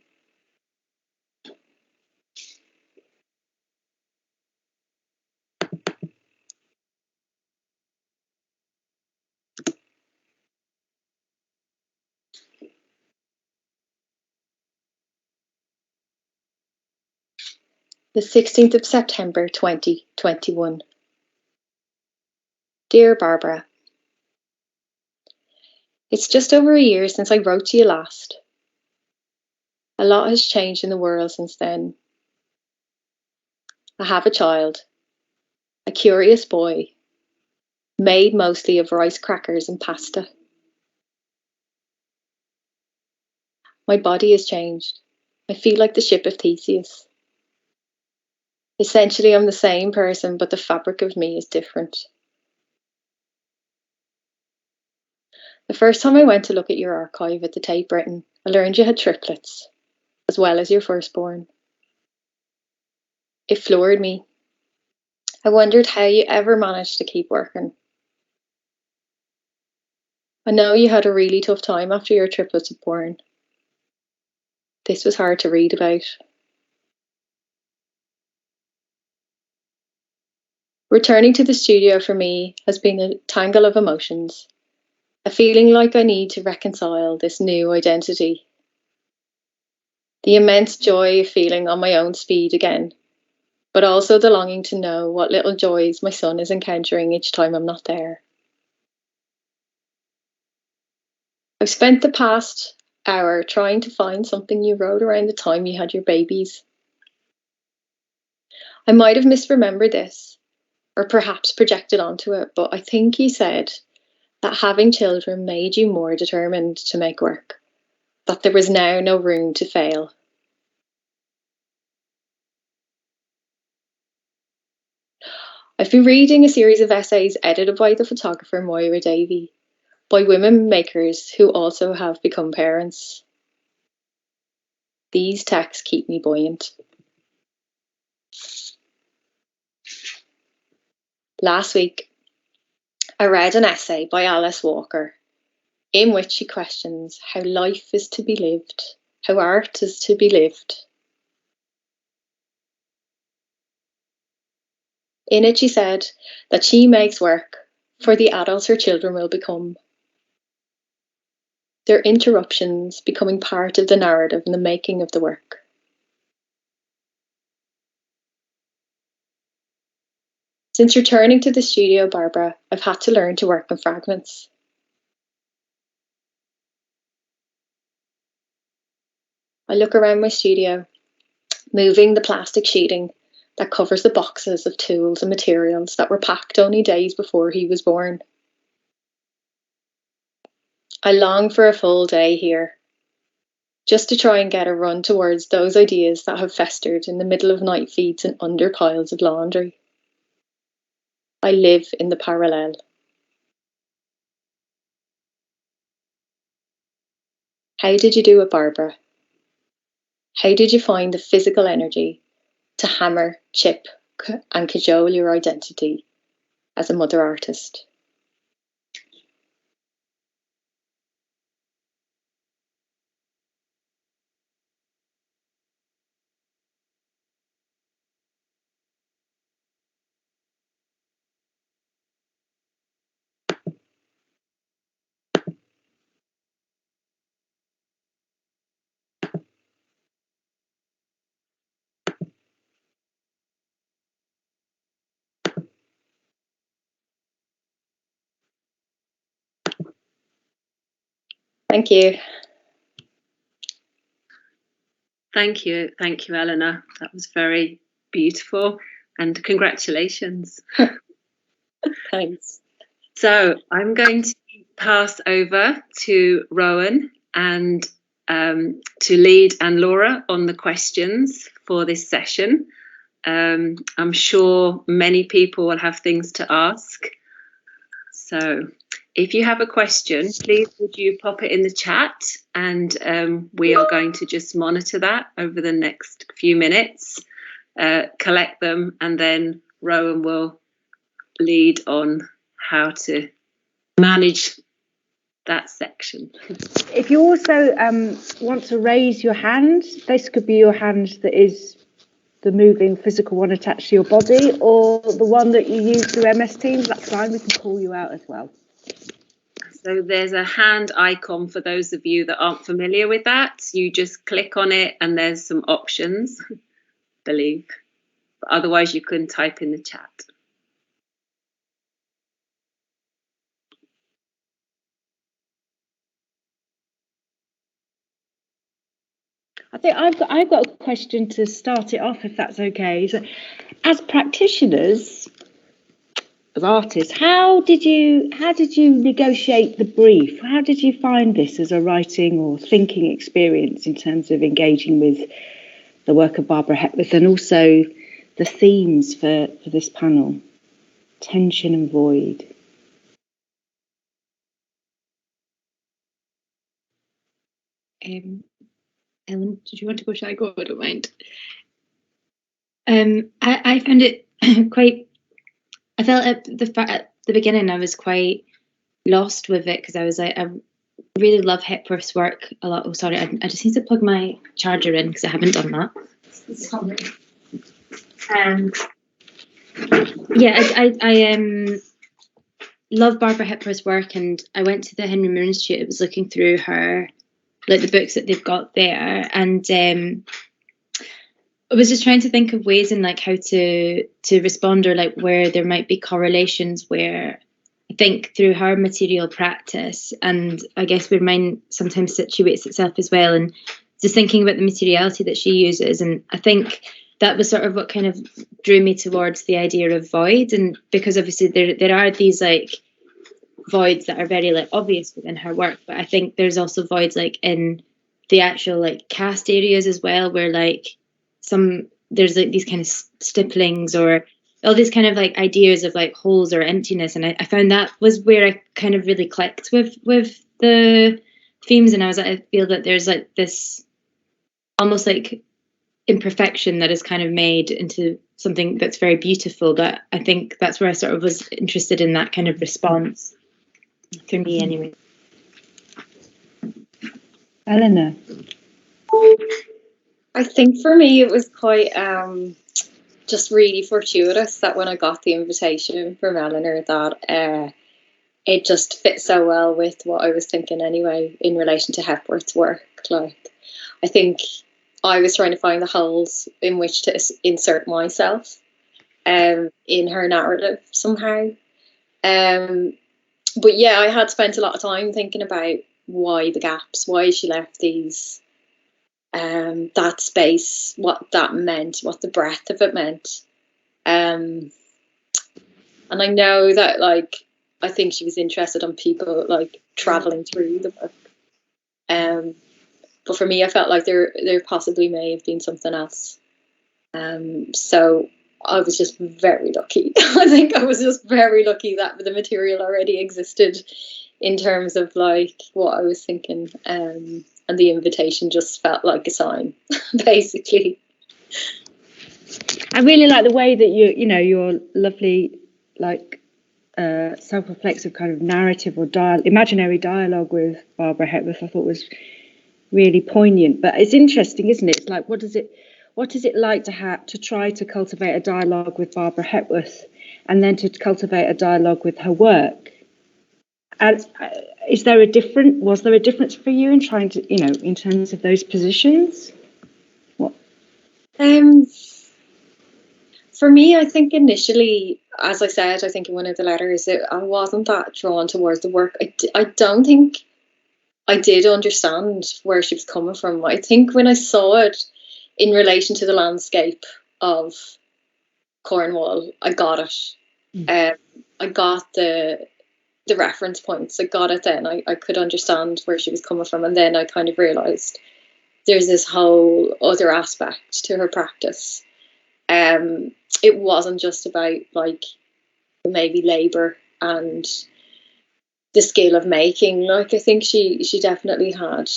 The 16th of September 2021. Dear Barbara, it's just over a year since I wrote to you last. A lot has changed in the world since then. I have a child, a curious boy, made mostly of rice crackers and pasta. My body has changed. I feel like the ship of Theseus. Essentially, I'm the same person, but the fabric of me is different. The first time I went to look at your archive at the Tate Britain, I learned you had triplets, as well as your firstborn. It floored me. I wondered how you ever managed to keep working. I know you had a really tough time after your triplets were born. This was hard to read about. Returning to the studio for me has been a tangle of emotions, a feeling like I need to reconcile this new identity. The immense joy of feeling on my own speed again, but also the longing to know what little joys my son is encountering each time I'm not there. I've spent the past hour trying to find something you wrote around the time you had your babies. I might have misremembered this, or perhaps projected onto it, but I think you said that having children made you more determined to make work, that there was now no room to fail. I've been reading a series of essays edited by the photographer Moira Davey, by women makers who also have become parents. These texts keep me buoyant. Last week, I read an essay by Alice Walker, in which she questions how life is to be lived, how art is to be lived. In it, she said that she makes work for the adults her children will become. Their interruptions becoming part of the narrative and the making of the work. Since returning to the studio, Barbara, I've had to learn to work in fragments. I look around my studio, moving the plastic sheeting that covers the boxes of tools and materials that were packed only days before he was born. I long for a full day here, just to try and get a run towards those ideas that have festered in the middle of night feeds and under piles of laundry. I live in the parallel. How did you do it, Barbara? How did you find the physical energy to hammer, chip, and cajole your identity as a mother artist? Thank you. Thank you, Eleanor. That was very beautiful, and congratulations. Thanks. So I'm going to pass over to Rowan and to lead and Laura on the questions for this session. I'm sure many people will have things to ask. So if you have a question, please would you pop it in the chat, and we are going to just monitor that over the next few minutes, collect them, and then Rowan will lead on how to manage that section. If you also want to raise your hand, this could be your hand that is the moving physical one attached to your body, or the one that you use through MS Teams, that's fine, we can call you out as well. So there's a hand icon for those of you that aren't familiar with that. You just click on it and there's some options, I believe. But otherwise you can type in the chat. I think I've got a question to start it off, if that's okay. So, as practitioners, as artists. How did you negotiate the brief? How did you find this as a writing or thinking experience in terms of engaging with the work of Barbara Hepworth and also the themes for this panel? Tension and void. Ellen, did you want to go? Shall I go? I don't mind. I found it quite. I felt at the beginning I was quite lost with it because I was like, I really love Hepworth's work a lot. Oh, sorry, I just need to plug my charger in because I haven't done that. Sorry. Yeah, I love Barbara Hepworth's work, and I went to the Henry Moore Institute. I was looking through her, like the books that they've got there, and I was just trying to think of ways in like how to respond, or like where there might be correlations where I think through her material practice, and I guess where mine sometimes situates itself as well, and just thinking about the materiality that she uses. And I think that was sort of what kind of drew me towards the idea of void, and because obviously there are these like voids that are very like obvious within her work, but I think there's also voids like in the actual like cast areas as well, where like there's like these kind of stipplings or all these kind of like ideas of like holes or emptiness, and I found that was where I kind of really clicked with the themes. And I was like, I feel that there's like this almost like imperfection that is kind of made into something that's very beautiful, that I think that's where I sort of was interested in that kind of response, for me anyway. Eleanor? I think for me it was quite just really fortuitous that when I got the invitation from Eleanor that it just fit so well with what I was thinking anyway in relation to Hepworth's work. Like, I think I was trying to find the holes in which to insert myself in her narrative somehow. But yeah, I had spent a lot of time thinking about why the gaps, why she left these, that space, what that meant, what the breadth of it meant. And I know that, like, I think she was interested in people like traveling through the book. But for me, I felt like there possibly may have been something else. So I was just very lucky. I think I was just very lucky that the material already existed in terms of like what I was thinking. And the invitation just felt like a sign, basically. I really like the way that your lovely, like, self-reflexive kind of narrative or imaginary dialogue with Barbara Hepworth, I thought was really poignant. But it's interesting, isn't it? It's like, what is it like to try to cultivate a dialogue with Barbara Hepworth and then to cultivate a dialogue with her work? And was there a difference for you in trying to, in terms of those positions? What? For me, I think initially, as I said, I think in one of the letters, I wasn't that drawn towards the work. I don't think I did understand where she was coming from. I think when I saw it in relation to the landscape of Cornwall, I got it. I got the reference points. I got it then. I could understand where she was coming from. And then I kind of realised there's this whole other aspect to her practice. It wasn't just about like maybe labour and the skill of making. Like, I think she definitely had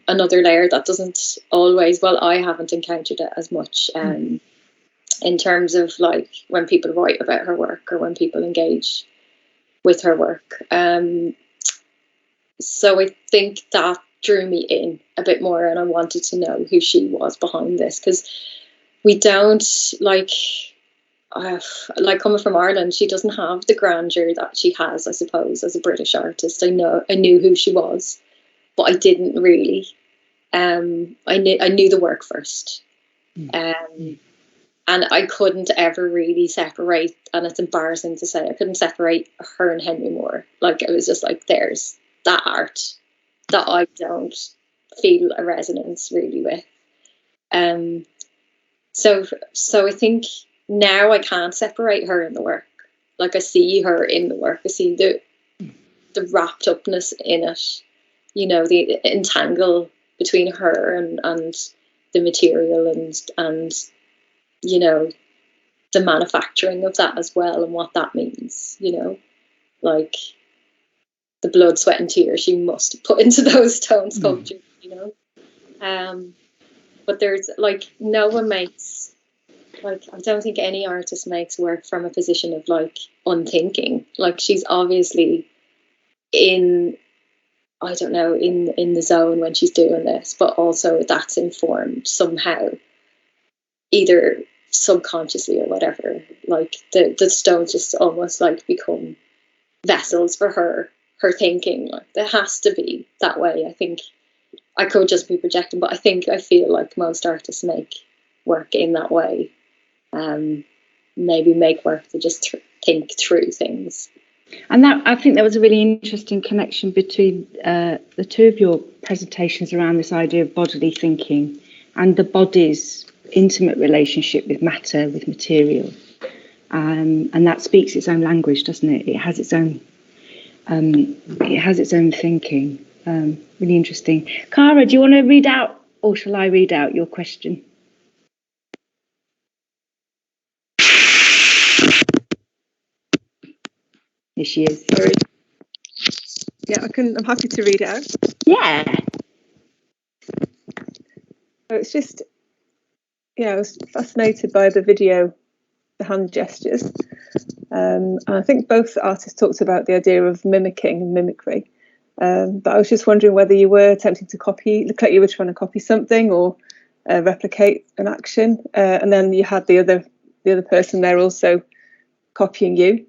another layer that doesn't always, well, I haven't encountered it as much in terms of like when people write about her work or when people engage with her work. So I think that drew me in a bit more, and I wanted to know who she was behind this, because we don't like coming from Ireland, she doesn't have the grandeur that she has, I suppose, as a British artist. I knew who she was, but I didn't really. I knew the work first, and I couldn't ever really separate. And it's embarrassing to say, I couldn't separate her and Henry Moore. Like, it was just like, there's that art that I don't feel a resonance really with. So I think now I can't separate her and the work. Like I see her in the work. I see the wrapped upness in it, you know, the entangle between her and the material and you know, the manufacturing of that as well, and what that means, you know, like the blood, sweat and tears she must put into those stone sculptures, you know. But there's like, no one makes, like, I don't think any artist makes work from a position of like unthinking. Like, she's obviously in, I don't know, in the zone when she's doing this, but also that's informed somehow, either subconsciously or whatever. Like the stones just almost like become vessels for her thinking. Like, there has to be that way. I think I could just be projecting, but I feel like most artists make work in that way. Maybe make work to just think through things. And that, I think, that was a really interesting connection between the two of your presentations around this idea of bodily thinking and the body's intimate relationship with matter, with material. And that speaks its own language, doesn't it? It has its own thinking. Really interesting. Cara, do you want to read out, or shall I read out your question? Here she is. Sorry. Yeah, I'm happy to read it out. Yeah. So it's just, I was fascinated by the video, the hand gestures. And I think both artists talked about the idea of mimicking and mimicry. But I was just wondering whether you were attempting to look like you were trying to copy something or replicate an action. And then you had the other person there also copying you,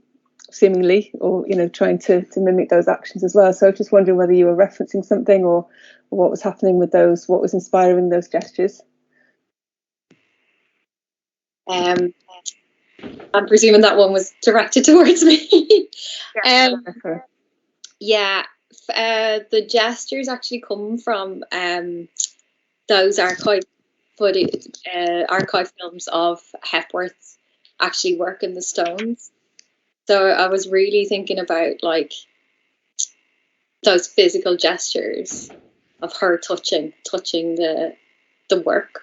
seemingly, or trying to mimic those actions as well. So I was just wondering whether you were referencing something or what was happening with those, what was inspiring those gestures. I'm presuming that one was directed towards me. The gestures actually come from those archive films of Hepworth actually working the stones. So I was really thinking about like those physical gestures of her touching the work.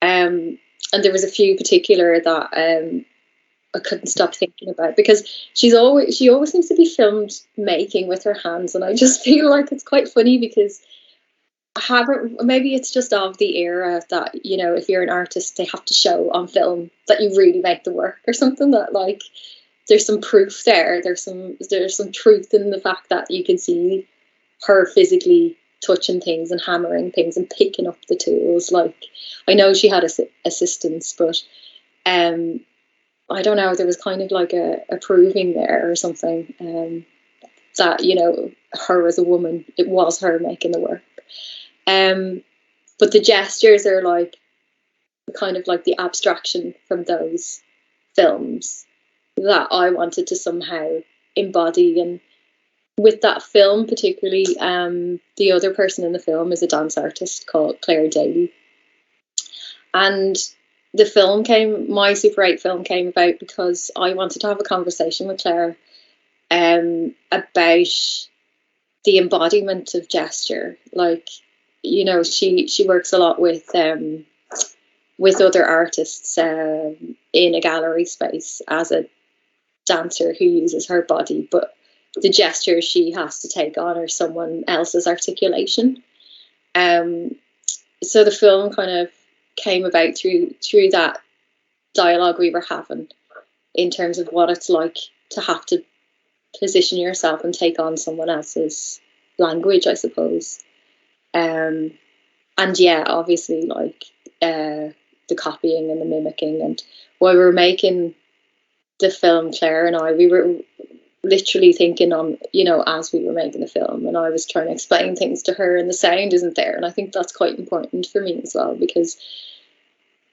And there was a few particular that I couldn't stop thinking about, because she always seems to be filmed making with her hands, and I just feel like it's quite funny because maybe it's just of the era that, if you're an artist, they have to show on film that you really make the work or something, that like there's some proof there. There's some truth in the fact that you can see her physically touching things and hammering things and picking up the tools. Like, I know she had assistants, but I don't know, there was kind of like a proving there or something, that, her as a woman, it was her making the work. But the gestures are like kind of like the abstraction from those films that I wanted to somehow embody. And with that film particularly, the other person in the film is a dance artist called Claire Daly. And my Super 8 film came about because I wanted to have a conversation with Claire about the embodiment of gesture. Like, she works a lot with other artists in a gallery space as a dancer who uses her body, but the gestures she has to take on are someone else's articulation. So the film kind of came about through that dialogue we were having in terms of what it's like to have to position yourself and take on someone else's language, I suppose. And yeah, obviously, like the copying and the mimicking. And while we were making the film, Claire and I, we were literally thinking on, as we were making the film, and I was trying to explain things to her, and the sound isn't there. And I think that's quite important for me as well, because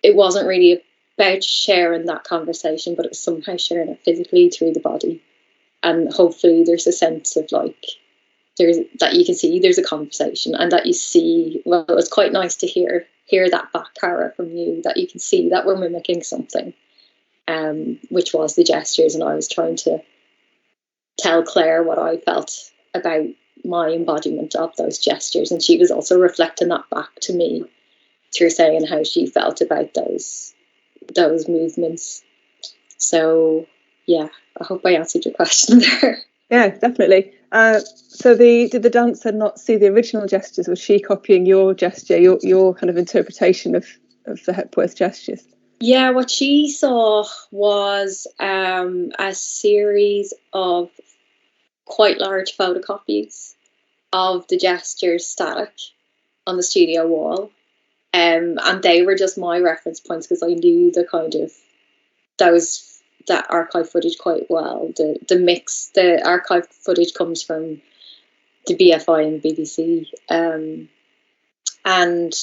it wasn't really about sharing that conversation, but it was somehow sharing it physically through the body. And hopefully there's a sense of like, that you can see there's a conversation, and that you see, well, it's quite nice to hear that back, Cara, from you, that you can see that we're mimicking something. which was the gestures, and I was trying to tell Claire what I felt about my embodiment of those gestures, and she was also reflecting that back to me through saying how she felt about those movements. So yeah, I hope I answered your question there. Yeah, definitely. So did the dancer not see the original gestures? Was she copying your gesture, your kind of interpretation of the Hepworth gestures? Yeah, what she saw was a series of quite large photocopies of the gestures static on the studio wall. And they were just my reference points because I knew the kind of that archive footage quite well. The archive footage comes from the BFI and BBC. And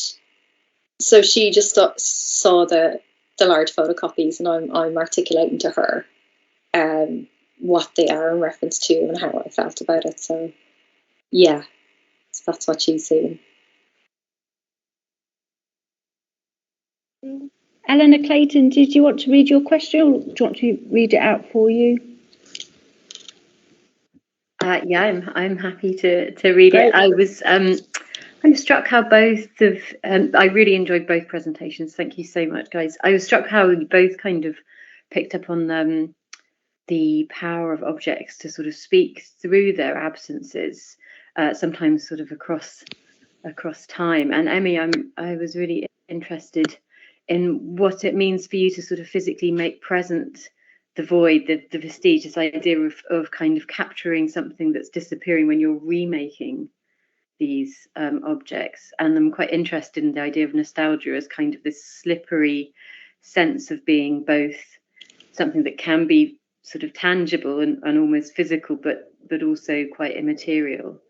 so she just saw the large photocopies, and I'm articulating to her what they are in reference to and how I felt about it. So yeah, so that's what she's seeing. Eleanor Clayton, did you want to read your question, or do you want to read it out for you? Yeah, I'm happy to read Great. It. I was kind of struck how both of I really enjoyed both presentations. Thank you so much, guys. I was struck how you both kind of picked up on the power of objects to sort of speak through their absences, sometimes sort of across time. And Emii, I was really interested in what it means for you to sort of physically make present the void, the vestige, this idea of kind of capturing something that's disappearing when you're remaking these objects. And I'm quite interested in the idea of nostalgia as kind of this slippery sense of being both something that can be sort of tangible and almost physical, but also quite immaterial.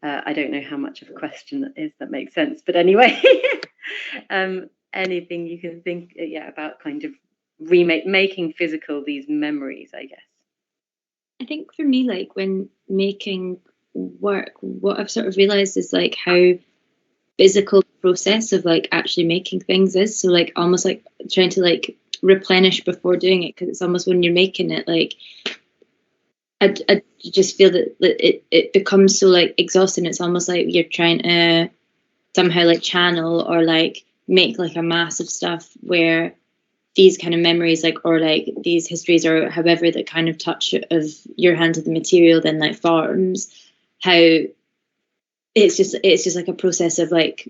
I don't know how much of a question that is, that makes sense, but anyway, anything you can think about kind of making physical these memories, I guess. I think for me, like when making work, what I've sort of realized is like how physical the process of like actually making things is. So like almost like trying to like replenish before doing it, because it's almost when you're making it, like I just feel that it becomes so like exhausting. It's almost like you're trying to somehow like channel or like make like a mass of stuff where these kind of memories, like, or like these histories, or however the kind of touch of your hand to the material then like forms, how it's just like a process of like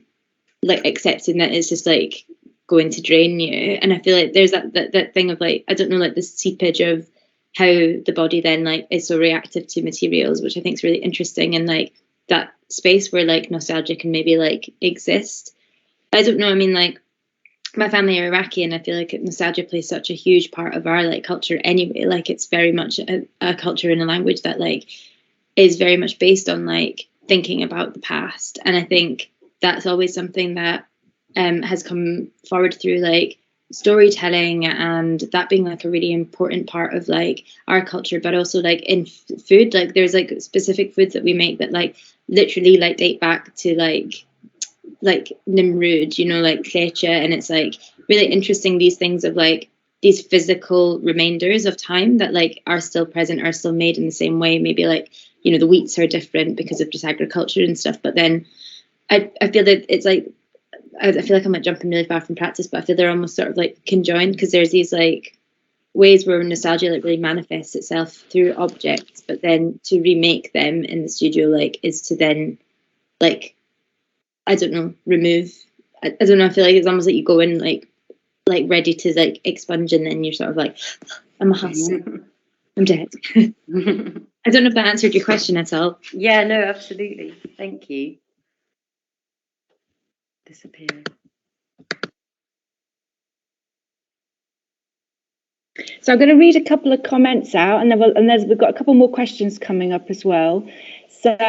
accepting that it's just like going to drain you. And I feel like there's that thing of like, I don't know, like the seepage of how the body then like is so reactive to materials, which I think is really interesting, and like that space where like nostalgia can maybe like exist. I don't know, I mean, like my family are Iraqi, and I feel like nostalgia plays such a huge part of our like culture anyway. Like it's very much a culture and a language that like is very much based on like thinking about the past. And I think that's always something that has come forward through like storytelling, and that being like a really important part of like our culture. But also like in food, like there's like specific foods that we make that like literally like date back to like Nimrud, you know, like kleche. And it's like really interesting, these things of like these physical reminders of time that like are still present, are still made in the same way. Maybe like, you know, the wheats are different because of just agriculture and stuff, but then I feel that it's like I feel like I'm like jumping really far from practice, but I feel they're almost sort of like conjoined, because there's these like ways where nostalgia like really manifests itself through objects, but then to remake them in the studio like is to then like, I don't know, remove. I don't know. I feel like it's almost like you go in like ready to like expunge, and then you're sort of like, I'm a husk. I'm dead. I don't know if that answered your question at all. Yeah, no, absolutely. Thank you. Disappearing. So I'm going to read a couple of comments out, and we've got a couple more questions coming up as well. So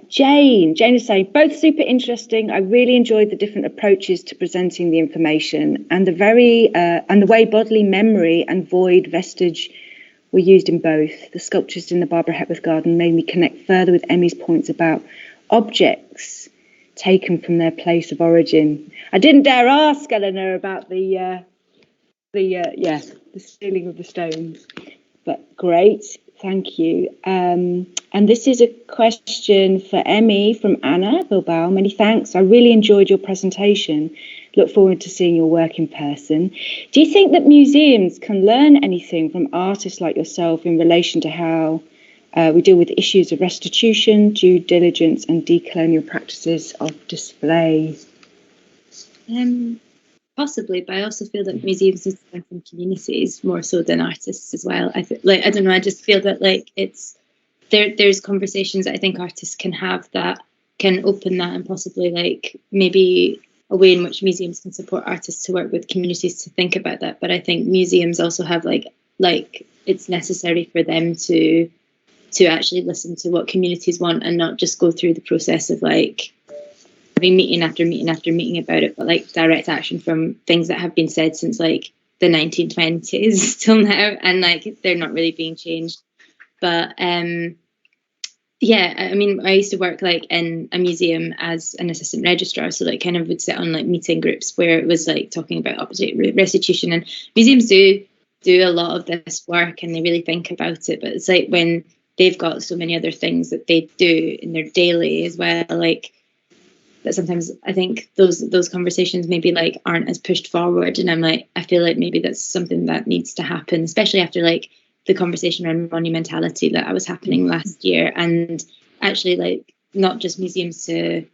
Jane is saying, both super interesting. I really enjoyed the different approaches to presenting the information, and the way bodily memory and void vestige were used in both. The sculptures in the Barbara Hepworth garden made me connect further with Emmy's points about objects taken from their place of origin. I didn't dare ask Eleanor about the the stealing of the stones. But great, thank you. And this is a question for Emii from Anna Bilbao. Many thanks. I really enjoyed your presentation. Look forward to seeing your work in person. Do you think that museums can learn anything from artists like yourself in relation to how we deal with issues of restitution, due diligence, and decolonial practices of display? Possibly, but I also feel that museums need to learn from communities more so than artists as well. I don't know. I just feel that there's conversations that I think artists can have that can open that, and possibly maybe a way in which museums can support artists to work with communities to think about that. But I think museums also have it's necessary for them to actually listen to what communities want and not just go through the process of having meeting after meeting after meeting about it, but direct action from things that have been said since the 1920s till now, and they're not really being changed. But yeah, I mean, I used to work in a museum as an assistant registrar, so kind of would sit on meeting groups where it was talking about object restitution, and museums do a lot of this work and they really think about it, but it's when they've got so many other things that they do in their daily as well, that sometimes I think those conversations maybe aren't as pushed forward, and I feel maybe that's something that needs to happen, especially after the conversation around monumentality that was happening last year, and actually not just museums to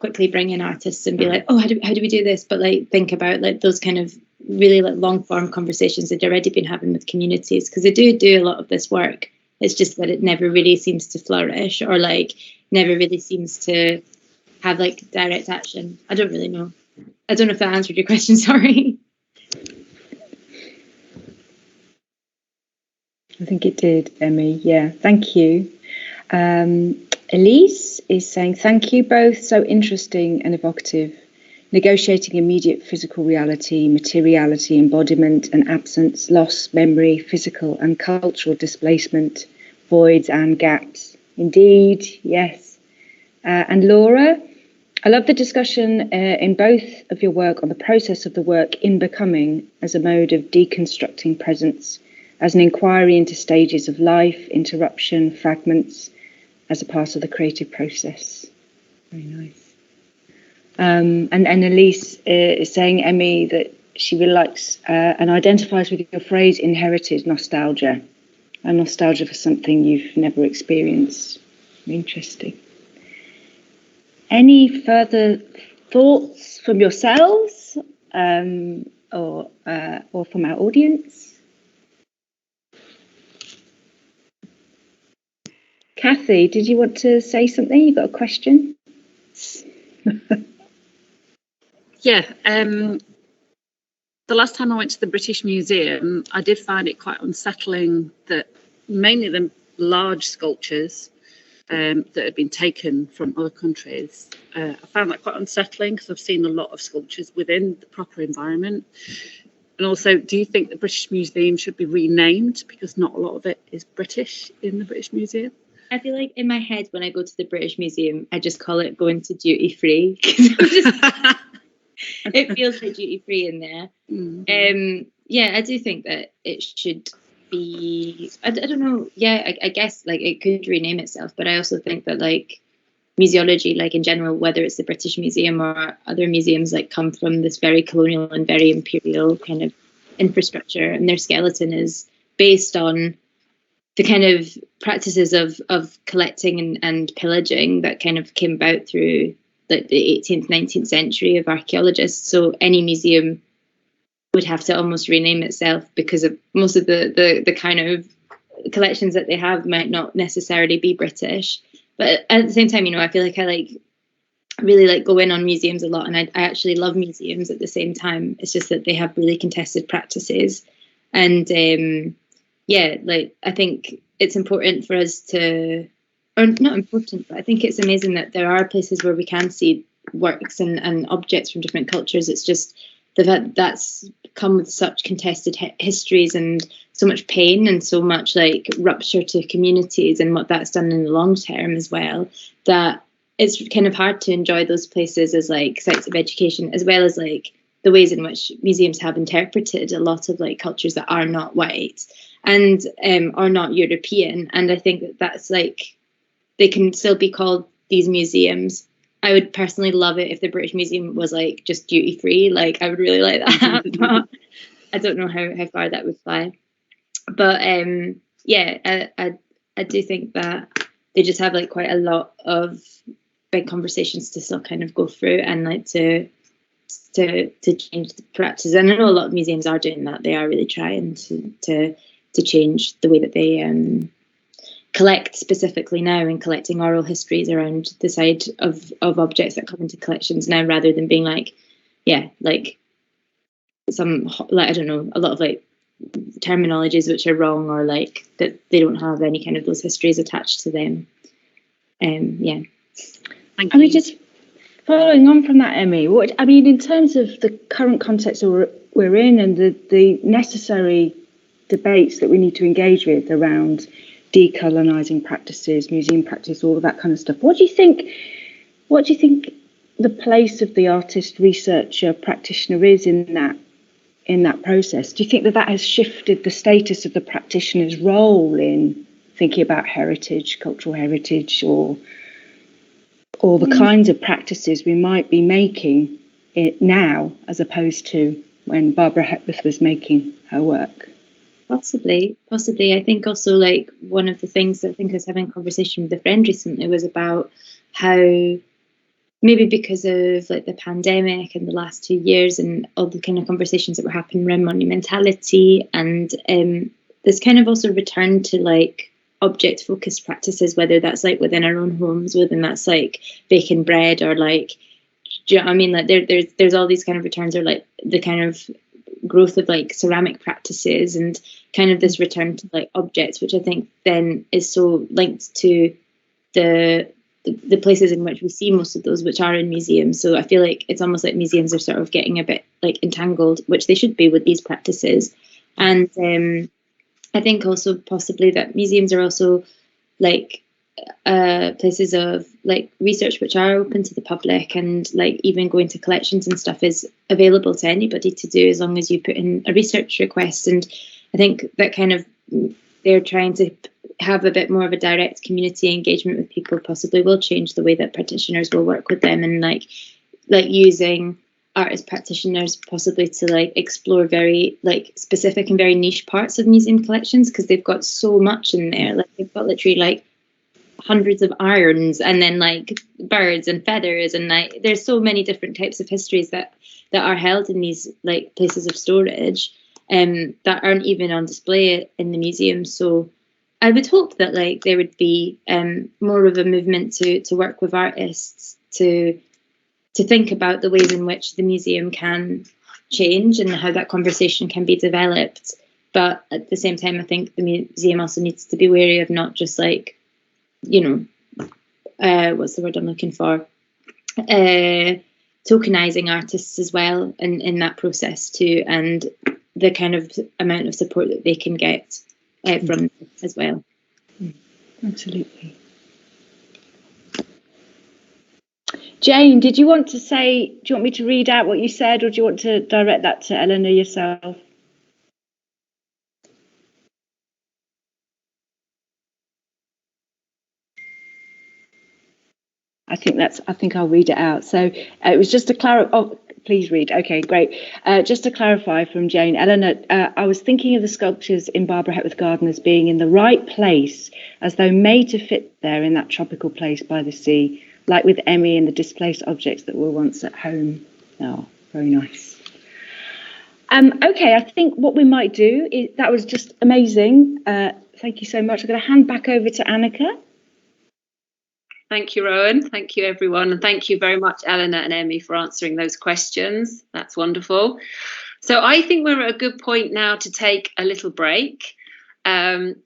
quickly bring in artists and be oh, how do we do this, but think about those kind of really long form conversations that they've already been having with communities, because they do a lot of this work. It's just that it never really seems to flourish, or never really seems to have direct action. I don't really know. I don't know if that answered your question, sorry. I think it did, Emii. Yeah, thank you. Elise is saying, thank you both, so interesting and evocative. Negotiating immediate physical reality, materiality, embodiment and absence, loss, memory, physical and cultural displacement, voids and gaps. Indeed, yes. And Laura, I love the discussion in both of your work on the process of the work in becoming as a mode of deconstructing presence, as an inquiry into stages of life, interruption, fragments, as a part of the creative process. Very nice. And Elise is saying, Emii, that she really likes and identifies with your phrase inherited nostalgia, a nostalgia for something you've never experienced. Interesting. Any further thoughts from yourselves or from our audience? Kathy, did you want to say something? You got a question? Yeah. The last time I went to the British Museum, I did find it quite unsettling that mainly the large sculptures that had been taken from other countries. I found that quite unsettling because I've seen a lot of sculptures within the proper environment. And also, do you think the British Museum should be renamed because not a lot of it is British in the British Museum? I feel in my head when I go to the British Museum, I just call it going to duty free. It feels like duty free in there. Yeah, I do think that it should be. I don't know. Yeah, I guess it could rename itself, but I also think that museology, in general, whether it's the British Museum or other museums, come from this very colonial and very imperial kind of infrastructure, and their skeleton is based on the kind of practices of collecting and pillaging that kind of came about through the 18th, 19th century of archaeologists. So any museum would have to almost rename itself because of most of the kind of collections that they have might not necessarily be British. But at the same time, I feel I really go in on museums a lot, and I actually love museums at the same time. It's just that they have really contested practices, and I think it's important for us to, or not important, but I think it's amazing that there are places where we can see works and objects from different cultures. It's just that's come with such contested histories and so much pain and so much rupture to communities and what that's done in the long term as well, that it's kind of hard to enjoy those places as sites of education, as well as the ways in which museums have interpreted a lot of like cultures that are not white and are not European. And I think that that's like, they can still be called these museums. I would personally love it if the British Museum was like just duty free. Like I would really like that. But I don't know how far that would fly. But yeah, I do think that they just have like quite a lot of big conversations to still kind of go through and like to change the practices. And I know a lot of museums are doing that. They are really trying to change the way that they collect, specifically now, in collecting oral histories around the side of objects that come into collections now, rather than being like, yeah, like some, like, I don't know, a lot of like terminologies which are wrong, or like that they don't have any kind of those histories attached to them. Yeah. Thank you. I mean, just following on from that, Emii, what I mean in terms of the current context we're in and the necessary debates that we need to engage with around decolonising practices, museum practice, all of that kind of stuff. What do you think the place of the artist, researcher, practitioner is in that process? Do you think that has shifted the status of the practitioner's role in thinking about heritage, cultural heritage, or the kinds of practices we might be making it now, as opposed to when Barbara Hepworth was making her work? Possibly. I think also like one of the things that I think I was having a conversation with a friend recently was about how maybe because of like the pandemic and the last 2 years and all the kind of conversations that were happening around monumentality and this kind of also return to like object focused practices, whether that's like within our own homes, whether that's like baking bread, or like, do you know what I mean? Like there's all these kind of returns, or like the kind of growth of like ceramic practices and kind of this return to like objects, which I think then is so linked to the places in which we see most of those, which are in museums. So I feel like it's almost like museums are sort of getting a bit like entangled, which they should be, with these practices. And I think also possibly that museums are also like places of like research which are open to the public, and like even going to collections and stuff is available to anybody to do as long as you put in a research request. And I think that kind of they're trying to have a bit more of a direct community engagement with people possibly will change the way that practitioners will work with them, and like using artist practitioners possibly to like explore very like specific and very niche parts of museum collections, because they've got so much in there. Like they've got literally like hundreds of irons, and then like birds and feathers, and like there's so many different types of histories that are held in these like places of storage that aren't even on display in the museum. So I would hope that like there would be more of a movement to work with artists to think about the ways in which the museum can change and how that conversation can be developed. But at the same time, I think the museum also needs to be wary of not just like, you know, what's the word I'm looking for? Tokenizing artists as well in that process too, and the kind of amount of support that they can get from them as well. Absolutely. Jane, did you want to say, do you want me to read out what you said, or do you want to direct that to Eleanor yourself? I think I'll read it out. So it was just to clarify. Oh, please read. Okay, great. Just to clarify from Jane, Eleanor, I was thinking of the sculptures in Barbara Hepworth Garden as being in the right place, as though made to fit there in that tropical place by the sea, like with Emii and the displaced objects that were once at home. Oh, very nice. Okay, I think what we might do is, that was just amazing. Thank you so much. I'm going to hand back over to Anneke. Thank you, Rowan. Thank you, everyone. And thank you very much, Eleanor and Emii, for answering those questions. That's wonderful. So I think we're at a good point now to take a little break and,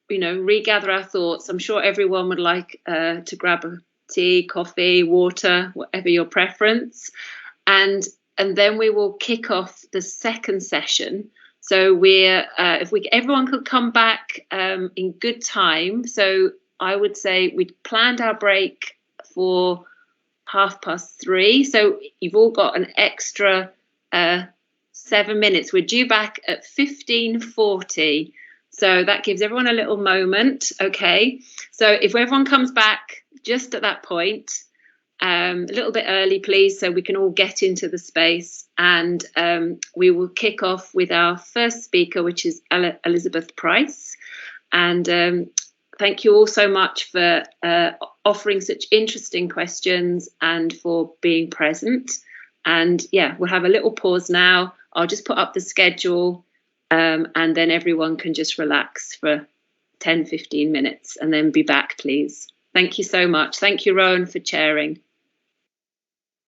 you know, regather our thoughts. I'm sure everyone would like to grab a tea, coffee, water, whatever your preference. And then we will kick off the second session. So we're, if everyone could come back in good time. So I would say we'd planned our break for 3:30. So you've all got an extra 7 minutes. We're due back at 15:40. So that gives everyone a little moment. Okay. So if everyone comes back just at that point, a little bit early, please, so we can all get into the space. And we will kick off with our first speaker, which is Elizabeth Price. And thank you all so much for offering such interesting questions and for being present. And yeah, we'll have a little pause now. I'll just put up the schedule and then everyone can just relax for 10-15 minutes and then be back, please. Thank you so much. Thank you, Rowan, for chairing.